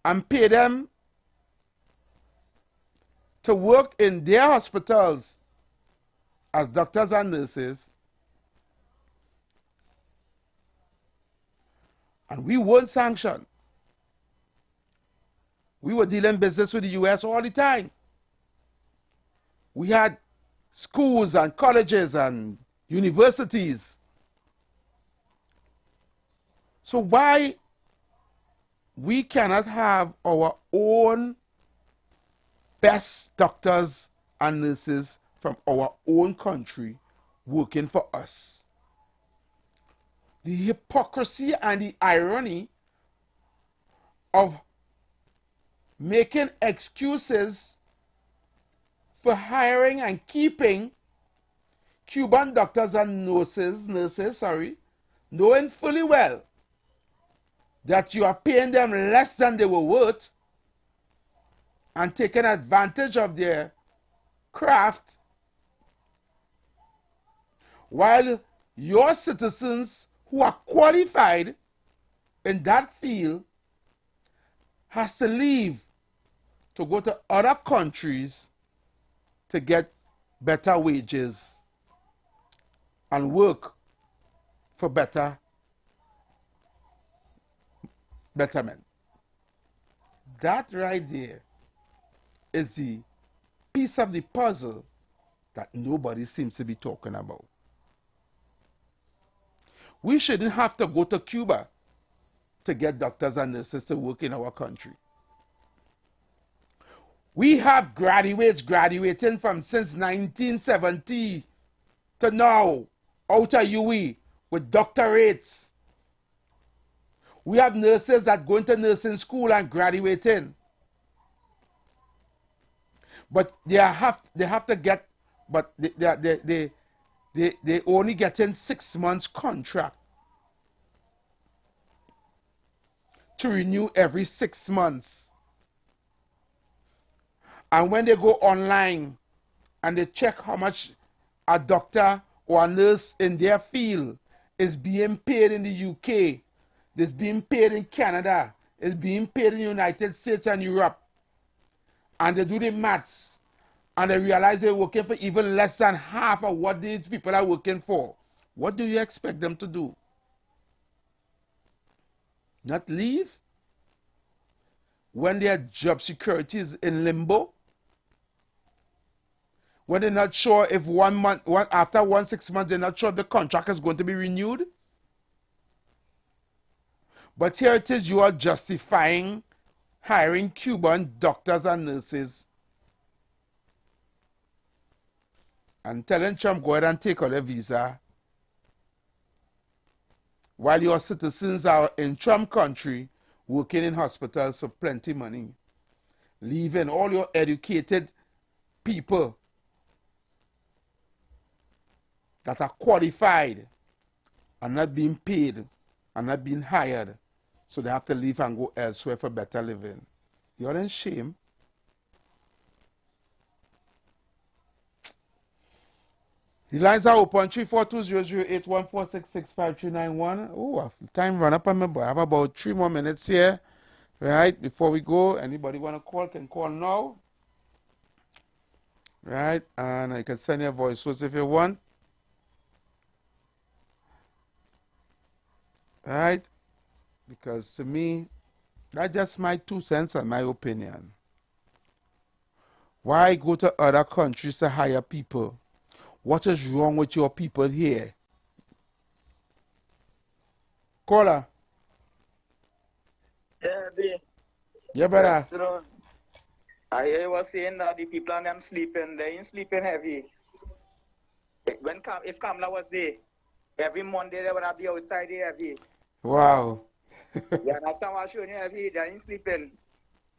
B: and pay them to work in their hospitals as doctors and nurses. And we weren't sanctioned. We were dealing business with the US all the time. We had schools and colleges and universities. So why we cannot have our own best doctors and nurses from our own country working for us? The hypocrisy and the irony of making excuses for hiring and keeping Cuban doctors and nurses, knowing fully well that you are paying them less than they were worth and taking advantage of their craft, while your citizens who are qualified in that field has to leave to go to other countries to get better wages and work for betterment. That right there is the piece of the puzzle that nobody seems to be talking about. We shouldn't have to go to Cuba to get doctors and nurses to work in our country. We have graduates graduating from since 1970 to now out of UE with doctorates. We have nurses that go into nursing school and graduating. But they have to get, but they only getting 6 months contract to renew every 6 months. And when they go online and they check how much a doctor or a nurse in their field is being paid in the UK, is being paid in Canada, is being paid in the United States and Europe, and they do the maths, and they realize they're working for even less than half of what these people are working for, what do you expect them to do? Not leave? When their job security is in limbo? When they're not sure if after 6 months, they're not sure if the contract is going to be renewed? But here it is, you are justifying hiring Cuban doctors and nurses and telling Trump go ahead and take out a visa while your citizens are in Trump country working in hospitals for plenty money, leaving all your educated people that are qualified and not being paid and not being hired, so they have to leave and go elsewhere for better living. You're in shame. The lines are open, 342-008-146-65391. Oh, time run up on me, boy. I have about 3 more minutes here, right, before we go. Anybody want to call can call now, right, and you can send your voice notes if you want, right, because to me, that's just my 2 cents and my opinion. Why go to other countries to hire people? What is wrong with your people here? Caller. Yeah, brother.
H: So, I was saying that the people and them sleeping, they ain't sleeping heavy. If Kamala was there, every Monday they would have be outside there heavy.
B: Wow.
H: You understand what I'm showing you heavy? They ain't sleeping.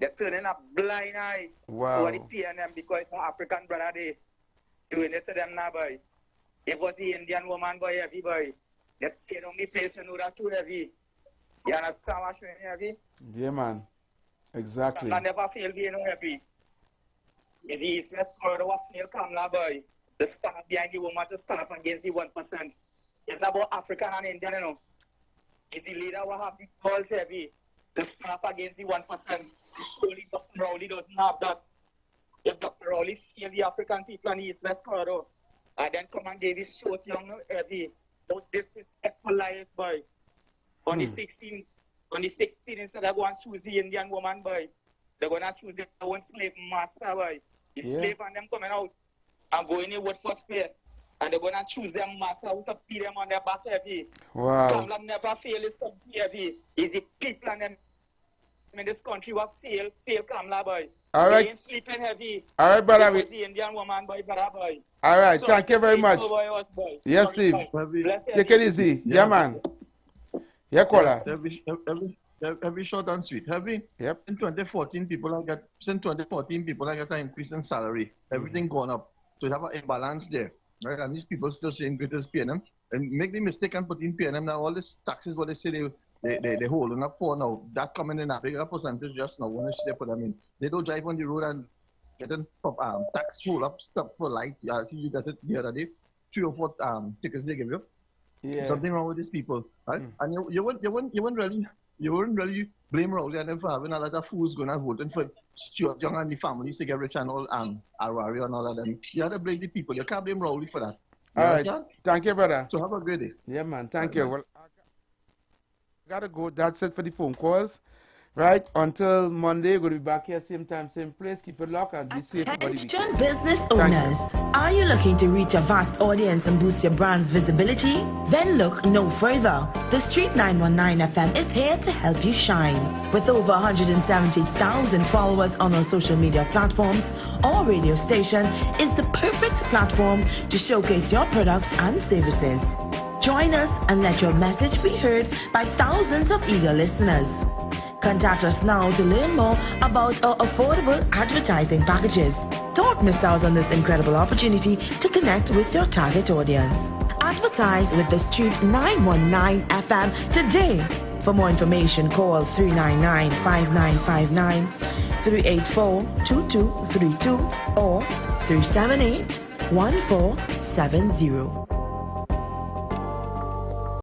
H: They're turning a blind eye
B: Wow.
H: for the PNM because the African brother they doing it to them now, boy. It was the Indian woman, boy, heavy, boy. They stayed on the place and know that too heavy. You understand what I'm showing you heavy?
B: Yeah, man. Exactly.
H: Kamala never fail being no heavy. Is the East West corridor of fail Kamala, boy. The stand up behind the woman to stand up against the 1%. It's not about African and Indian, you know. It's the leader who have the balls heavy to stand up against the 1%. Surely Dr. Rowley doesn't have that. If Dr. Rowley saved the African people on the East West corridor, and then come and give this short young heavy, but disrespectful lies, boy. On the 16th, instead of going to choose the Indian woman, boy, they're going to choose their own slave master, boy. The slave and them coming out and going in with first pay. And they're going to choose their master who to beat them on their back heavy.
B: Wow.
H: Kamala never fail his country heavy. It's the people and them in this country who fail Kamala, boy.
B: All right.
H: They ain't sleeping heavy.
B: All right, brother.
H: It was the Indian woman, boy, brother, boy.
B: All right,
H: Sorry
B: thank you
H: to
B: very
H: say
B: much.
H: so, boy, what, boy.
B: Yes,
H: Sorry,
B: Steve.
H: boy. Bless you,
B: Take it easy. Yeah, man. Yeah, caller.
I: Every short and sweet.
B: Yep.
I: In 2014, since 2014, people get an increase in salary. Everything gone up. So you have an imbalance there. Right? And these people still saying greatest PNM. And make the mistake and put in PNM now, all these taxes, what they say they're holding up for now, that coming in a bigger percentage just now when they put them in. They don't drive on the road and getting tax hold up stuff for light. Yeah, see you got it the other day. 3 or 4 tickets they give you.
B: Yeah.
I: Something wrong with these people. Right? And you wouldn't really blame Rowley and them for having a lot of fools going and voting for Stuart Young and the families to get rich and all Arwari and all of them. You have to blame the people. You can't blame Rowley for that.
B: All right. Thank you, brother.
I: So have a great day.
B: Yeah, man. Thank you. Well, I gotta go. That's it for the phone calls. Right? Until Monday, we're going to be back here, same time, same place. Keep it locked and be safe.
P: Attention business owners. Are you looking to reach a vast audience and boost your brand's visibility? Then look no further. The Street 919 FM is here to help you shine. With over 170,000 followers on our social media platforms, our radio station is the perfect platform to showcase your products and services. Join us and let your message be heard by thousands of eager listeners. Contact us now to learn more about our affordable advertising packages. Don't miss out on this incredible opportunity to connect with your target audience. Advertise with the Street 919 FM today. For more information, call 399-5959, 384-2232 or 378-1470.